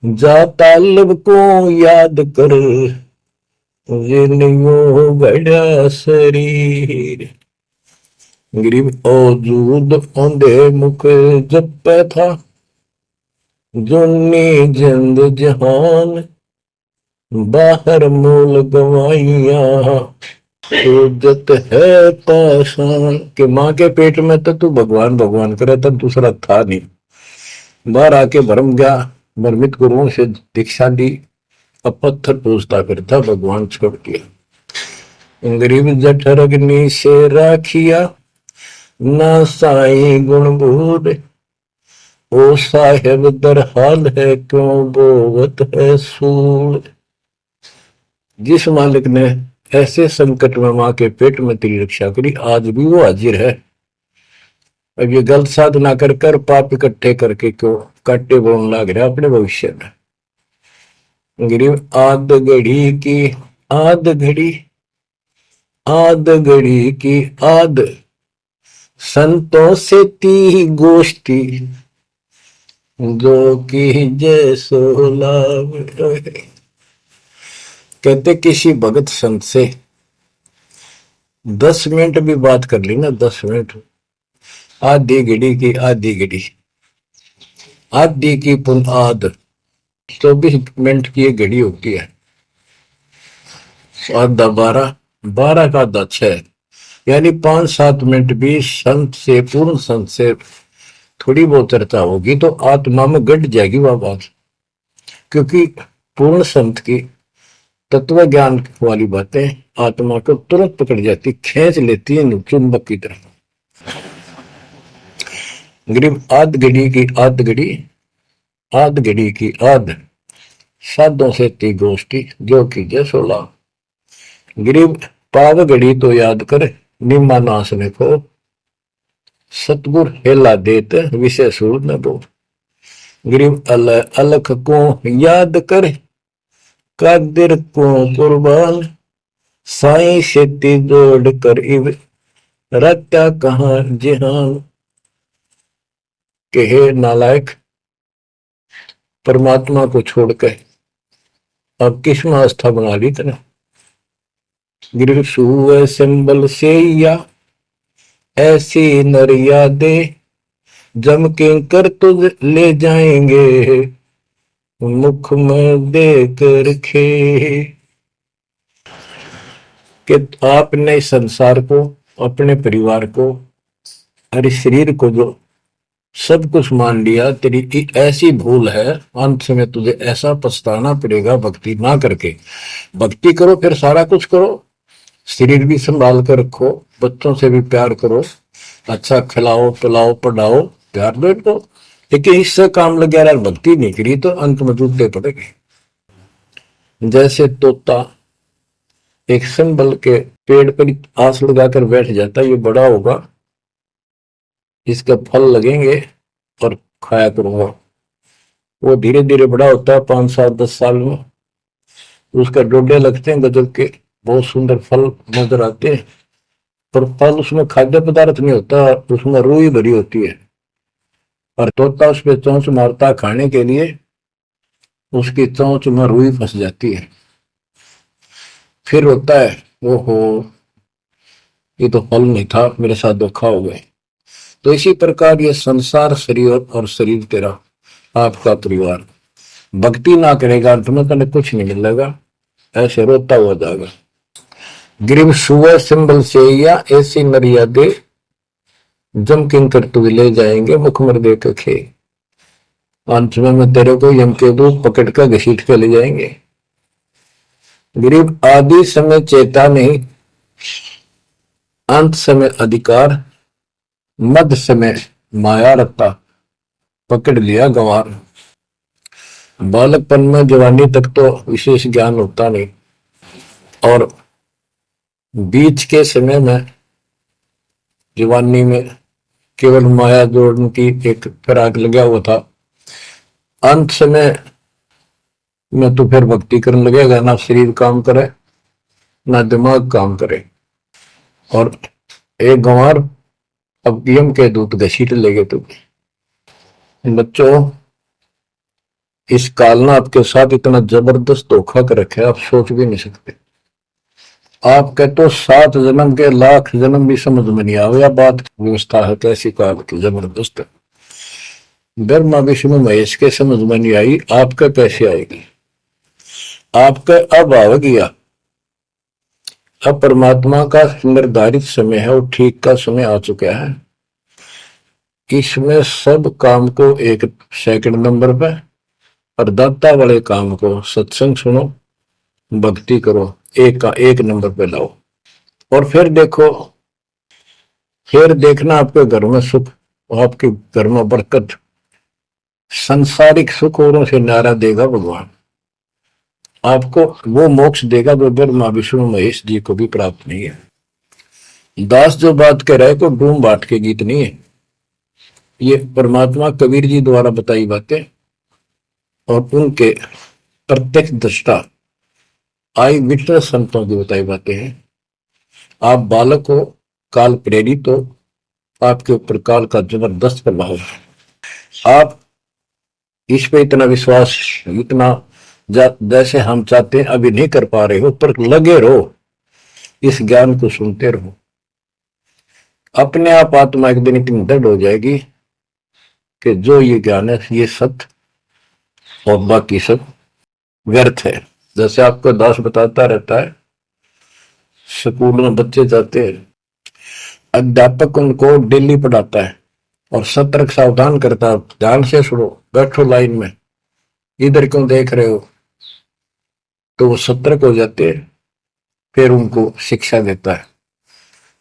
जा तालब को याद कर, जिन्यो बड़ा शरीर। गरीब औजूद औंधे मुख जप था, जुन्नी जिंद जहान, बाहर मूल गवाइया, इज्जत है पाषाण। के माँ के पेट में तो तू भगवान भगवान करे, तब दूसरा था नहीं। बाहर आके भरम गया, भ्रमित गुरुओं से दीक्षा ली, अब पत्थर पूजता करता, भगवान छोड़ दिया। गरीब जठर अग्नि से राखिया, ना साई गुण बूढ़, ओ साहेब दरहाल है क्यों बोवत है सूल। जिस मालिक ने ऐसे संकट में मां के पेट में तेरी रक्षा करी, आज भी वो हाजिर है। अब ये गलत साधना कर कर पाप इकट्ठे करके क्यों काटे बोलने लग रहा अपने भविष्य में। गरीब आद घड़ी की आद घड़ी, आद घड़ी की आद, संतों से ती गोष्ठी, जो की जैसो लाभ। कहते किसी भगत संत से 10 मिनट भी बात कर ली ना, 10 मिनट, आधी घड़ी की आधी घड़ी, आधी की पुन आध, 24 मिनट की एक घड़ी होती है। आधा 12, 12 का आधा 6, यानी 5-7 मिनट भी संत से, पूर्ण संत से थोड़ी बहुत चर्चा होगी तो आत्मा में गट जाएगी वह बात। क्योंकि पूर्ण संत की तत्व ज्ञान वाली बातें आत्मा को तुरंत पकड़ जाती, खींच लेती है चुंबक की तरह। गरीब आध घड़ी की आध घड़ी, आध घड़ी की आध, साधों से ती गोष्ठी, जो कीजिए 16। गरीब पाव घड़ी तो याद कर, निम्मा नाश ने को, सतगुर हेला देत विषय सूर न दो। गरीब अलख को याद कर, कादिर को कुर्बान, साई शेती जोड़ कर इव, रत्या कहा जिहान। के हे नालायक, परमात्मा को छोड़कर अब किस में आस्था बना ली तेने। गिर सुए सिंबल से या ऐसी नरिया दे, जम के कर तुझ ले जाएंगे, मुख में दे कर खे। कि आपने संसार को, अपने परिवार को, हर शरीर को जो सब कुछ मान लिया, तेरी ऐसी भूल है, अंत में तुझे ऐसा पछताना पड़ेगा भक्ति ना करके। भक्ति करो फिर सारा कुछ करो, शरीर भी संभाल कर रखो, बच्चों से भी प्यार करो, अच्छा खिलाओ पिलाओ पढ़ाओ, प्यार दो इनको। लेकिन इससे काम लग गया, भक्ति नहीं करी तो अंत में जूते पड़ेंगे। जैसे तोता एक संभल के पेड़ पर आस लगाकर बैठ जाता है, ये बड़ा होगा, इसके फल लगेंगे और खाया करूंगा। वो धीरे धीरे बड़ा होता है, 5 7 10 साल में उसका डोडे लगते हैं गजब के, बहुत सुंदर फल नजर आते हैं। पर फल उसमें खाद्य पदार्थ नहीं होता, उसमें रूई भरी होती है, और तोता उस पर चोंच मारता खाने के लिए, उसकी चोंच में रुई फंस जाती है। फिर होता है ओहो, ये तो फल नहीं था, मेरे साथ धोखा हो गए। तो इसी प्रकार ये संसार शरीर और शरीर तेरा आपका परिवार, भक्ति ना करेगा तुम्हें कने कुछ नहीं मिलेगा, ऐसे रोता हुआ जाएगा। गिरिव सुबह सिंबल से या ऐसी मर्यादे जम किंकर तु ले जाएंगे मुखमर दे के खे। अंत में तेरे को यम के दूत पकड़ कर घसीट कर ले जाएंगे। गिरिव आदि समय चेता नहीं, अंत समय अधिकार, मध्य समय माया रत्ता, पकड़ लिया गंवार। बालकपन में जवानी तक तो विशेष ज्ञान होता नहीं, और बीच के समय में जवानी में केवल माया जोड़ने की एक फिराक लगा हुआ था। अंत समय में तो फिर भक्ति करने लगेगा, ना शरीर काम करे ना दिमाग काम करे, और एक गंवार अब यम के दूत घसीट लेगे तुम्हें। बच्चों, इस काल ने आपके साथ इतना जबरदस्त धोखा कर रखा है, आप सोच भी नहीं सकते। आपके तो 7 जन्म के लाख जन्म भी समझ में नहीं आवे, बात व्यवस्था है कैसी काल की जबरदस्त। ब्रह्मा विष्णु महेश के समझ में नहीं आई, आपका कैसे आएगी? आपका अब आ गया, अब परमात्मा का निर्धारित समय है और ठीक का समय आ चुका है। इसमें सब काम को एक सेकंड नंबर पे, और दाता वाले काम को सत्संग सुनो, भक्ति करो, एक का एक नंबर पे लाओ। और फिर देखो, फिर देखना आपके घर में सुख, आपके घर में बरकत, संसारिक सुख औरों से न्यारा देगा भगवान। आपको वो मोक्ष देगा जो ब्रह्मा विष्णु महेश जी को भी प्राप्त नहीं है। दास जो बात कह रहा है को डूम बाट के गीत नहीं है, ये परमात्मा कबीर जी द्वारा बताई बातें और उनके प्रत्यक्ष दृष्टा आई विटनेस संतों की बताई बातें हैं। आप बालक हो, काल प्रेरित हो, आपके ऊपर काल का जबरदस्त प्रभाव है। आप इस पे इतना विश्वास, इतना जैसे हम चाहते हैं अभी नहीं कर पा रहे हो, पर लगे रहो, इस ज्ञान को सुनते रहो। अपने आप आत्मा एक दिन इतनी दृढ़ हो जाएगी कि जो ये ज्ञान है ये सत्य और बाकी सब व्यर्थ है। जैसे आपको दास बताता रहता है, स्कूल में बच्चे जाते हैं, अध्यापक उनको डेली पढ़ाता है और सतर्क सावधान करता है, ध्यान से सुनो, बैठो लाइन में, इधर क्यों देख रहे हो, तो वो सतर्क हो जाते हैं, फिर उनको शिक्षा देता है।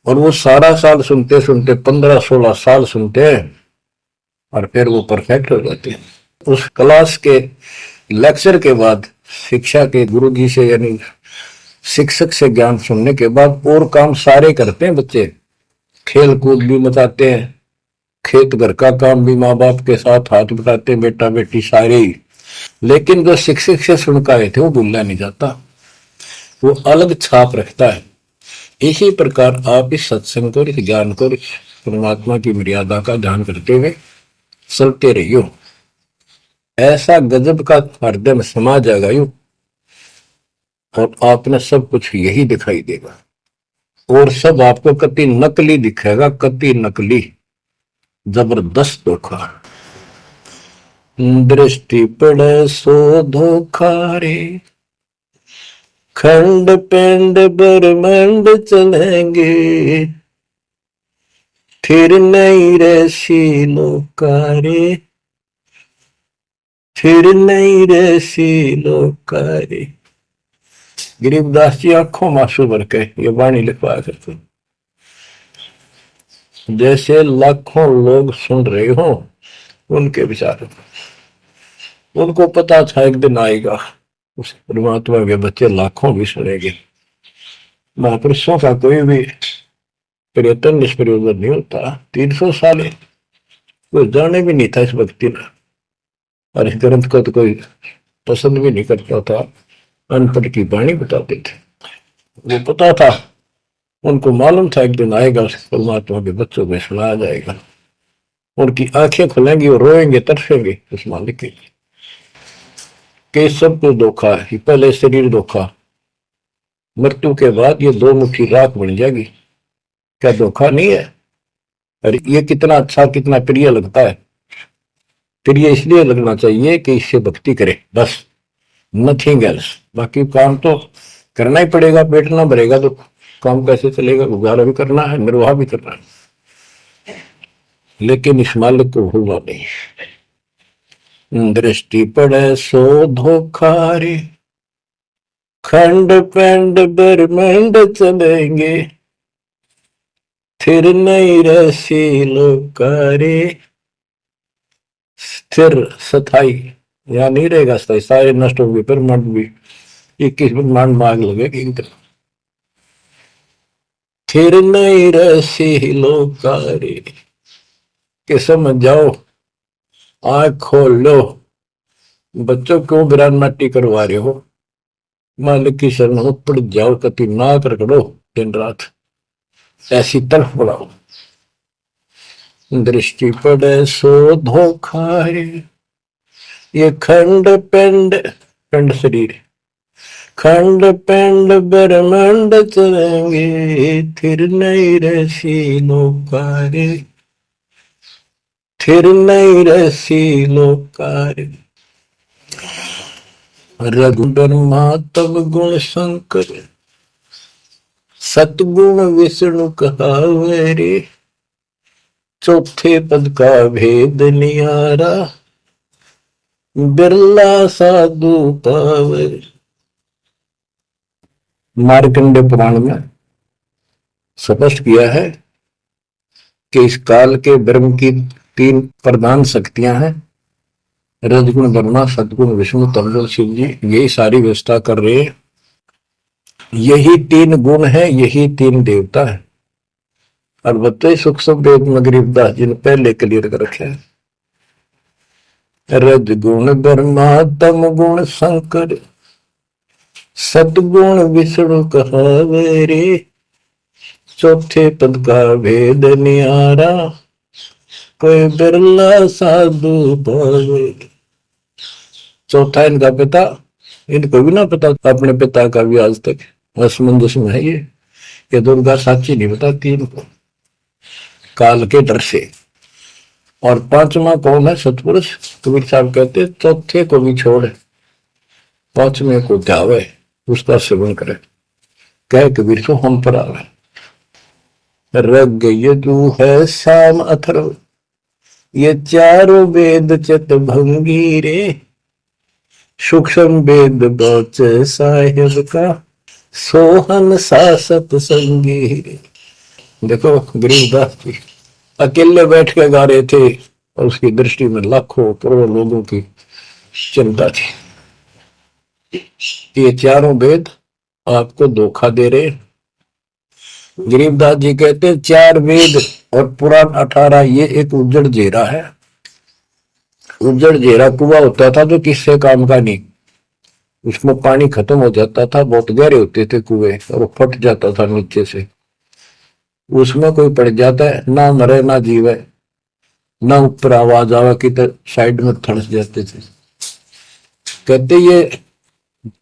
और वो सारा साल सुनते सुनते 15 16 साल सुनते हैं और फिर वो परफेक्ट हो जाते हैं। उस क्लास के लेक्चर के बाद, शिक्षा के गुरु जी से यानी शिक्षक से ज्ञान सुनने के बाद और काम सारे करते हैं बच्चे, खेल कूद भी मचाते हैं, खेत घर का काम भी माँ बाप के साथ हाथ बटाते हैं, बेटा बेटी सारे ही। लेकिन जो शिक्षक से सुन के आए थे वो भूलना नहीं जाता, वो अलग छाप रखता है। इसी प्रकार आप इस सत्संग को, इस ज्ञान को, परमात्मा की मर्यादा का ध्यान करते हुए चलते रहियो, ऐसा गजब का हृदय में समा जाएगा यूं, और आपने सब कुछ यही दिखाई देगा, और सब आपको कति नकली दिखेगा, कति नकली, जबरदस्त धोखा। दृष्टि पड़े सो धोखा रे, खंड पिंड ब्रह्मांड चलेंगे, फिर नहीं रसी लोकारे, फिर नहीं रसी लोकारे। गरीबदास जी आंखों में आंसू भर के ये वाणी लिखवाया करते, जैसे लाखों लोग सुन रहे हो उनके विचार, उनको पता था एक दिन आएगा उस परमात्मा के बच्चे लाखों भी सुनेंगे। महापुरुषों का कोई भी प्रयत्न निष्प्रयोजन नहीं होता। 300 साल कोई जाने भी नहीं था इस भक्ति में, और इस ग्रंथ को तो कोई पसंद भी नहीं करता था, अनपढ़ की वाणी बताते थे। वो पता था, उनको मालूम था एक दिन आएगा परमात्मा के बच्चों को सुनाया जाएगा, उनकी आंखें खुलेंगी और रोएंगे तरसेंगे उस मालिक के लिए कि सब कुछ धोखा है। पहले शरीर धोखा, मृत्यु के बाद ये 2 मुट्ठी राख बन जाएगी, क्या धोखा नहीं है? और ये कितना अच्छा कितना प्रिय लगता है। प्रिय इसलिए लगना चाहिए कि इससे भक्ति करे, बस, नथिंग एल्स। बाकी काम तो करना ही पड़ेगा, पेट ना भरेगा तो काम कैसे चलेगा? गुजारा भी करना है, निर्वाह भी करना है, लेकिन इस मालिक को भूलना नहीं। दृष्टि पड़े सो धोखा रे, खंड पेंड ब्रह्मंड चलेंगे, फिर नहीं रसी लोकारे। स्थिर स्थाई यहाँ नहीं रहेगा, स्थाई सारे नष्ट होंगे, ब्रह्मांड भी 21 ब्रह्मांड में आग लगेगी। फिर नहीं रसी लोकारे के समझ जाओ, आंख खोल लो। बच्चों क्यों बिरान माटी करवा रहे हो? मालिक की शरण में पड़ जाओ, कति नाक रगड़ो दिन रात, ऐसी तड़फ बढ़ाओ। दृष्टि पड़े सो धोखा रे, ये खंड पेंड, खंड शरीर, खंड पेंड ब्रह्मांड चलेंगे, फिर नहीं रसी लोकारे, फिर नहीं रसी लोकारे। रघुब्रह्मा तब गुण शंकर, सतगुण विष्णु कहावे रे, चौथे पद का भेद नियारा, बिरला साधु पावे। मार्कंडे पुराण में स्पष्ट किया है कि इस काल के ब्रह्म की 3 प्रधान शक्तियां हैं, रजगुण ब्रह्मा, सदगुण विष्णु, तमगुण शिव जी। यही सारी व्यवस्था कर रहे हैं, यही 3 गुण है, यही 3 देवता है। और बताइए सुख वेद में गरीबदास जी ने पहले क्लियर कर रखे है, रजगुण ब्रह्मा तम गुण शंकर, सदगुण विष्णु कहावे रे, चौथे पद का भेद नियारा, कोई बिरला साधु पावे। चौथा इनका पिता, इनको भी ना पता अपने पिता का भी आज तक, असमंजस में है ये तो उनका साची नहीं बताती इनको, काल के डर से। और 5वां कौन है? सतपुरुष। कबीर साहब कहते चौथे को भी छोड़, 5वें को ध्यावे, उसका सेवन करे, कह कबीर को हम पर आवे। रग यजु है साम अथर्व, ये चारों वेद चित भंगी रे, सूक्ष्म वेद बौच साहिब का, सोहन सासत संगी रे। देखो गरीबदास जी अकेले बैठ के गा रहे थे, और उसकी दृष्टि में लाखों करोड़ों लोगों की चिंता थी। ये चारों वेद आपको धोखा दे रहे। गरीबदास जी कहते हैं 4 वेद और पुराण 18, ये एक उज्जड़ जेरा है। उज्जड़ जेरा कुआं होता था जो किससे काम का नहीं, उसमें पानी खत्म हो जाता था, बहुत गहरे होते थे कुएं, और वो फट जाता था नीचे से। उसमें कोई पड़ जाता है, ना मरे ना जीवे, ना ऊपर आवाज आवा की तो साइड में थड़स जाते थे। कहते ये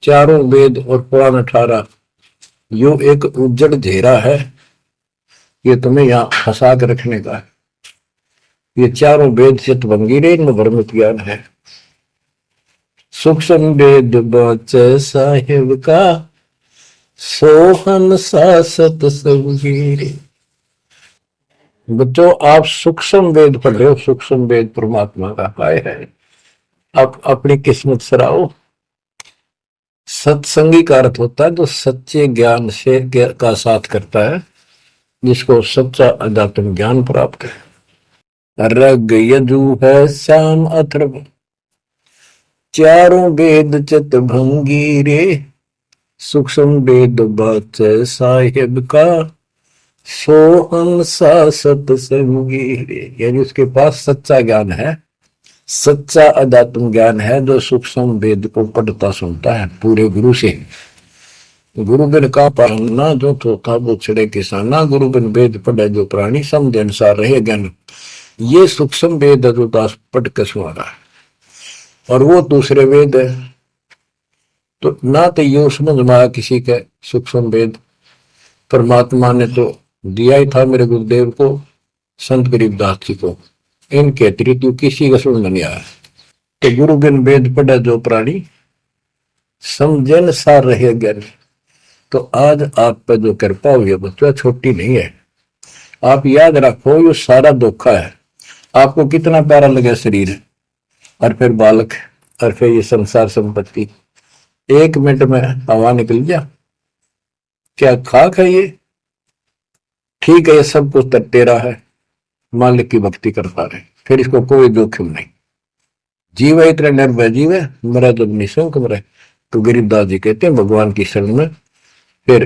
चारों वेद और पुराण 18 यो एक उज्जड़ घेरा है, ये तुम्हें यहाँ फंसा के रखने का है। ये चारों वेद चित भंगीरे, इनमें ब्रह्म ज्ञान है। सूक्ष्म वेद बच साहिब का, सोहन सासत सबगीरे। बच्चों आप सूक्ष्म वेद पढ़ रहे हो, सूक्ष्म वेद परमात्मा का काय है। आप अपनी किस्मत सराओ, सत्संगी का अर्थ होता है जो सच्चे ज्ञान से का साथ करता है, जिसको सच्चा अध्यात्म ज्ञान प्राप्त है। रग यजु है श्याम अथर्व, चारों वेद चित भंगी रे, सूक्ष्म वेद बात साहिब का, सोहम सा सत्संगी रे। यानी उसके पास सच्चा ज्ञान है, सच्चा अध्यात्म ज्ञान है, जो सूक्ष्म वेद को पढ़ता सुनता है पूरे गुरु से। गुरु बिन का पढ़ना जो थोथा वो छड़े किसाना, गुरु बिन वेद पढ़े जो प्राणी, समझ अनुसार रहे ज्ञान। ये सूक्ष्म वेद जो दास पढ़ के सुना रहा है, और वो दूसरे वेद है। तो ना तो ये समझ में आया किसी के सूक्ष्म वेद, परमात्मा ने तो दिया ही था मेरे गुरुदेव को, संत गरीबदास जी को, इनके अतिरिक्त किसी का समझ नहीं आया। तो गुरु बिन वेद पढ़े जो प्राणी, समझन सार रहे ज्ञान। तो आज आप पे जो कृपा हुई है बच्चा, छोटी नहीं है। आप याद रखो ये सारा धोखा है। आपको कितना प्यारा लगे शरीर, और फिर बालक, और फिर ये संसार संपत्ति, 1 मिनट में हवा निकल गया। क्या खाक है ये? ठीक है, ये सब कुछ तेरा है, मालिक की भक्ति करता रहे, फिर इसको कोई जोखिम नहीं। जीव है इतना निर्भय जीव है, मरा जब निशंक मरे। तो गरीबदास जी कहते हैं भगवान की शरण में फिर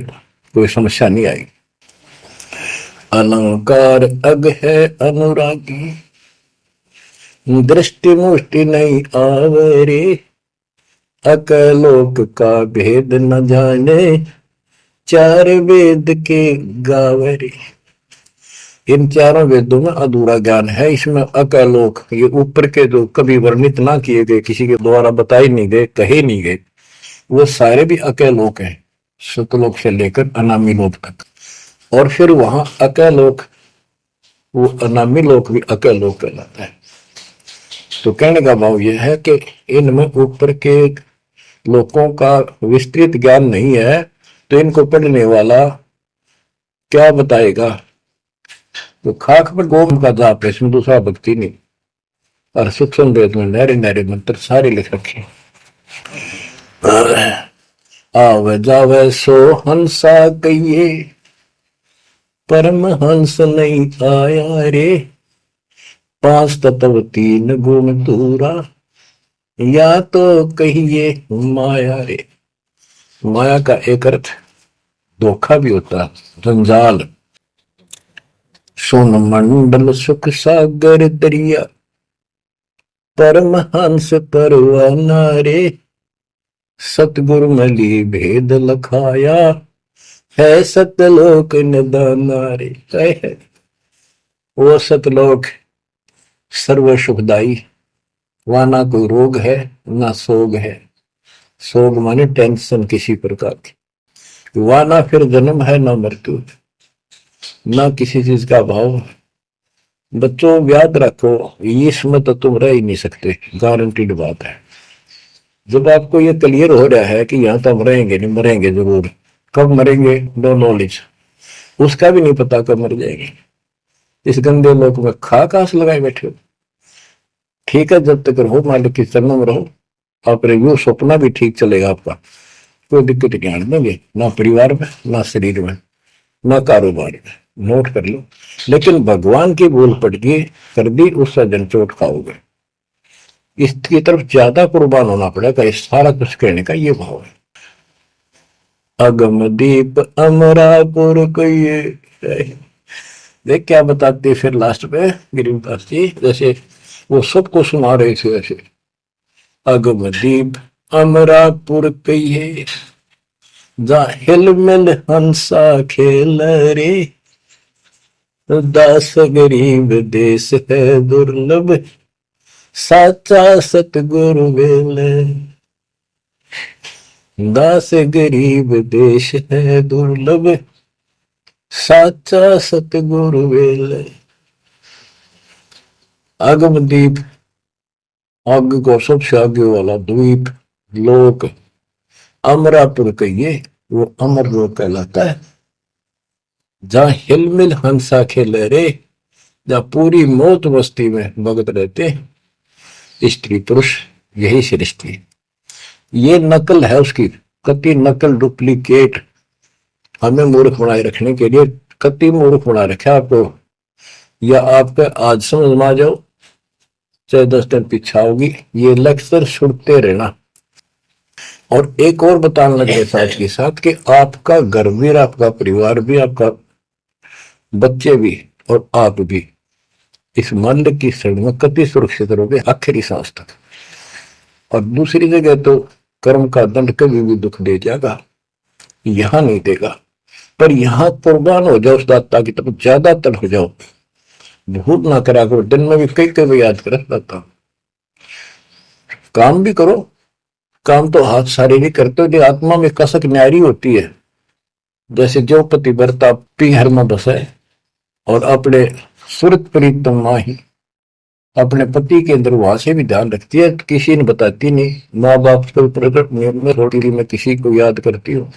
कोई समस्या नहीं आएगी। अलंकार अग है अनुरागी, दृष्टि मुष्टि नहीं आवरे, अकलोक का भेद न जाने, 4 वेद के गावरे। इन 4 वेदों में अधूरा ज्ञान है। इसमें अकलोक, ये ऊपर के जो कभी वर्णित ना किए गए, किसी के द्वारा बताए नहीं गए, कहे नहीं गए, वो सारे भी अकलोक हैं, सतलोक से लेकर अनामी लोक तक। और फिर वहां अकलोक, वो अनामी लोक भी अकलोक कहलाता है। तो कहने का भाव यह है कि इनमें ऊपर के लोगों का विस्तृत ज्ञान नहीं है, तो इनको पढ़ने वाला क्या बताएगा? तो खाक पर गोम का जाप है, इसमें दूसरा भक्ति नहीं। और सूक्ष्म वेद में नहरे नहरे मंत्र सारे लिख रखे। आवे जावे सो हंसा कहिए, परम हंस नहीं आया रे, 5 तत्व 3 गुण दूरा, या तो कहिए माया रे। माया का एक अर्थ धोखा भी होता है, जंजाल। सोन मंडल सुख सागर दरिया, परम हंस परवाना रे, सतगुरु मली भेद लखाया, है सतलोक निदाना रे। है वो सतलोक सर्व सुखदाई, वहां ना कोई रोग है ना सोग है। सोग माने टेंशन किसी प्रकार की, वहां ना फिर जन्म है ना मृत्यु, ना किसी चीज का भाव। बच्चों याद रखो, इसमें तो तुम रह ही नहीं सकते, गारंटीड बात है। जब आपको ये क्लियर हो रहा है कि यहाँ तो हम रहेंगे नहीं, मरेंगे जरूर, कब मरेंगे नो नॉलेज, उसका भी नहीं पता कब मर जाएंगे। इस गंदे लोक में खास लगाए बैठे हो। ठीक है, जब तक रहो मालिक की चरणों में रहो, आप रिव्यू सपना भी ठीक चलेगा आपका, कोई दिक्कत नहीं आने देंगे, ना परिवार में, ना शरीर में, ना कारोबार में। नोट कर लो। लेकिन भगवान की भूल पड़ गई, कर दी, उससे जनचोट खाओगे। इसकी तरफ ज्यादा कुर्बान होना पड़ेगा। इस सारा कुछ कहने का ये भाव है। अगम दीप अमरापुर को ये देख क्या बताते फिर लास्ट में गिरिदास जी, जैसे वो सबको सुना रहे थे ऐसे। अगम दीप अमरापुर कहिए, जा हिल मिल हंसा खेल रे, दास गरीब देश है दुर्लभ, साचा सतगुरु वेले। दास गरीब देश है दुर्लभ, साचा सतगुरु वेले। अगम दीप, आग को सबसे आगे वाला द्वीप, लोक, अमरापुर कहिए, वो अमर लोक कहलाता है। जहां हिलमिल हंसा खेले रे, जहां पूरी मौत मस्ती में भगत रहते, स्त्री पुरुष यही सृष्टि। ये नकल है उसकी, कति नकल डुप्लीकेट हमें मूर्ख बनाए रखने के लिए कति मूर्ख बना रखा आपको, या आपका आज समझ में आ जाओ चाहे 10 दिन पीछा होगी, ये लेक्चर सुनते रहना। और एक और बताने लगे साथ के साथ कि आपका घर भी, आपका परिवार भी, आपका बच्चे भी और आप भी इस मंद की शरण में कति सुरक्षित रहोगे आखिरी सांस तक। और दूसरी जगह तो कर्म का दंड कभी भी दुख दे जाएगा, यहां नहीं देगा, पर यहां कुर्बान हो जाओ उस दाता की तरफ, ज्यादा तर हो जाओ, भूल ना करा करो। दिन में भी कई कई याद कर दाता। काम भी करो, काम तो हाथ शारीरिक करते हो, आत्मा में कसक न्यारी होती है। जैसे जो पतिव्रता पीहर में बसे और अपने सुरत प्रीतम माही अपने पति के अंदर वहां से भी ध्यान रखती है, किसी ने बताती नहीं। माँ बाप को प्रकट नियम में रोटी में किसी को याद करती हो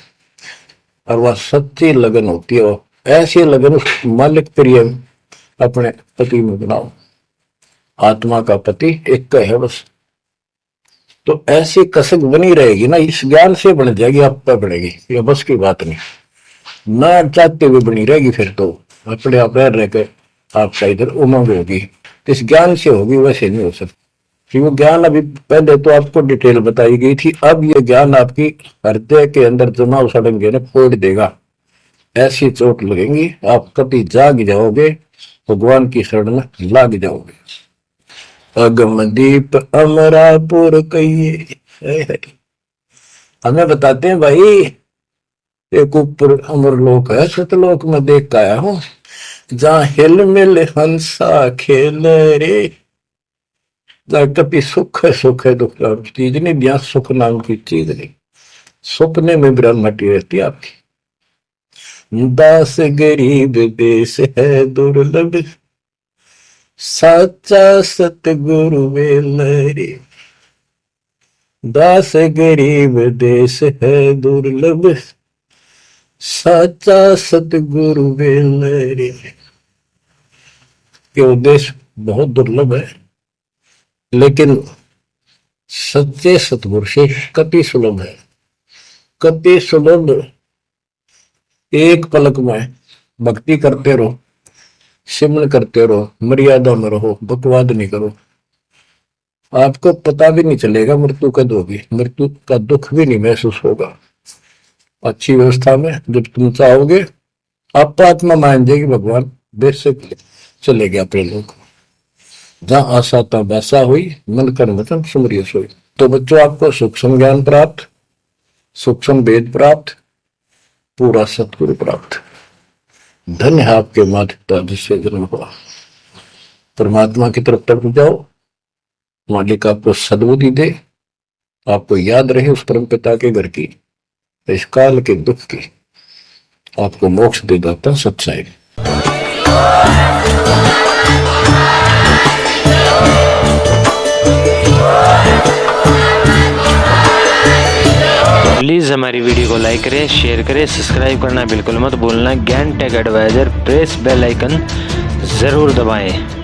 और वह सच्ची लगन होती है। ऐसी लगन उस मालिक प्रिय अपने पति में बनाओ। आत्मा का पति एक है बस। तो ऐसी कसक बनी रहेगी ना, इस ज्ञान से बन जाएगी, आप पे बनेगी, ये बस की बात नहीं, ना चाहते हुए बनी रहेगी। फिर तो अपने आप रह के आपका इधर उमंग होगी, तो इस ज्ञान से होगी, वैसे नहीं हो सकती। वो ज्ञान अभी पहले तो आपको डिटेल बताई गई थी, अब ये ज्ञान आपकी हृदय के अंदर जमा सड़ेंगे ना, फोड़ देगा, ऐसी चोट लगेंगी, आप कभी जाग जाओगे, भगवान की शरण में लाग जाओगे। अगमदीप अमरापुर कहिए, हमें बताते हैं भाई एक ऊपर अमरलोक है, सतलोक में देख के आया हूं, जहां हिल मिल हंसा खेल रे, जहां कभी सुख है दुख नाम की चीज नहीं, यहाँ सुख नाम की चीज नहीं, सपने में ब्रह्मटी रहती है आपकी। दास गरीब देश है दुर्लभ, साचा सतगुरु वेलरे, दास गरीब देश है दुर्लभ, साचा सतगुरु वेलरे। ये उद्देश्य बहुत दुर्लभ है, लेकिन सच्चे सतगुरु से कति सुलभ है, कति सुलभ। एक पलक में भक्ति करते रहो, सिमरन करते रहो, मर्यादा में रहो, बकवाद नहीं करो, आपको पता भी नहीं चलेगा मृत्यु कब होगी, मृत्यु का दुख भी नहीं महसूस होगा। अच्छी व्यवस्था में जब तुम चाहोगे आप आत्मा मान जाएगी, भगवान बेशक चले गए अपने लोग, जहां आशा था वैसा हुई, मन कर वचन सुमरिय सोई। तो बच्चों, आपको सूक्ष्म ज्ञान प्राप्त, सूक्ष्म वेद प्राप्त, पूरा सतगुरु प्राप्त। धन्य है आपके माता पिता जिससे जन्म हुआ। परमात्मा की तरफ तक जाओ, मालिक आपको सद्बुद्धि दे, आपको याद रहे उस परम पिता के घर की, इस काल के दुख की आपको मोक्ष दे देता सच्चाई। प्लीज़ हमारी वीडियो को लाइक करें, शेयर करें, सब्सक्राइब करना बिल्कुल मत भूलना। Gyan tech advisor press bell icon ज़रूर दबाएं।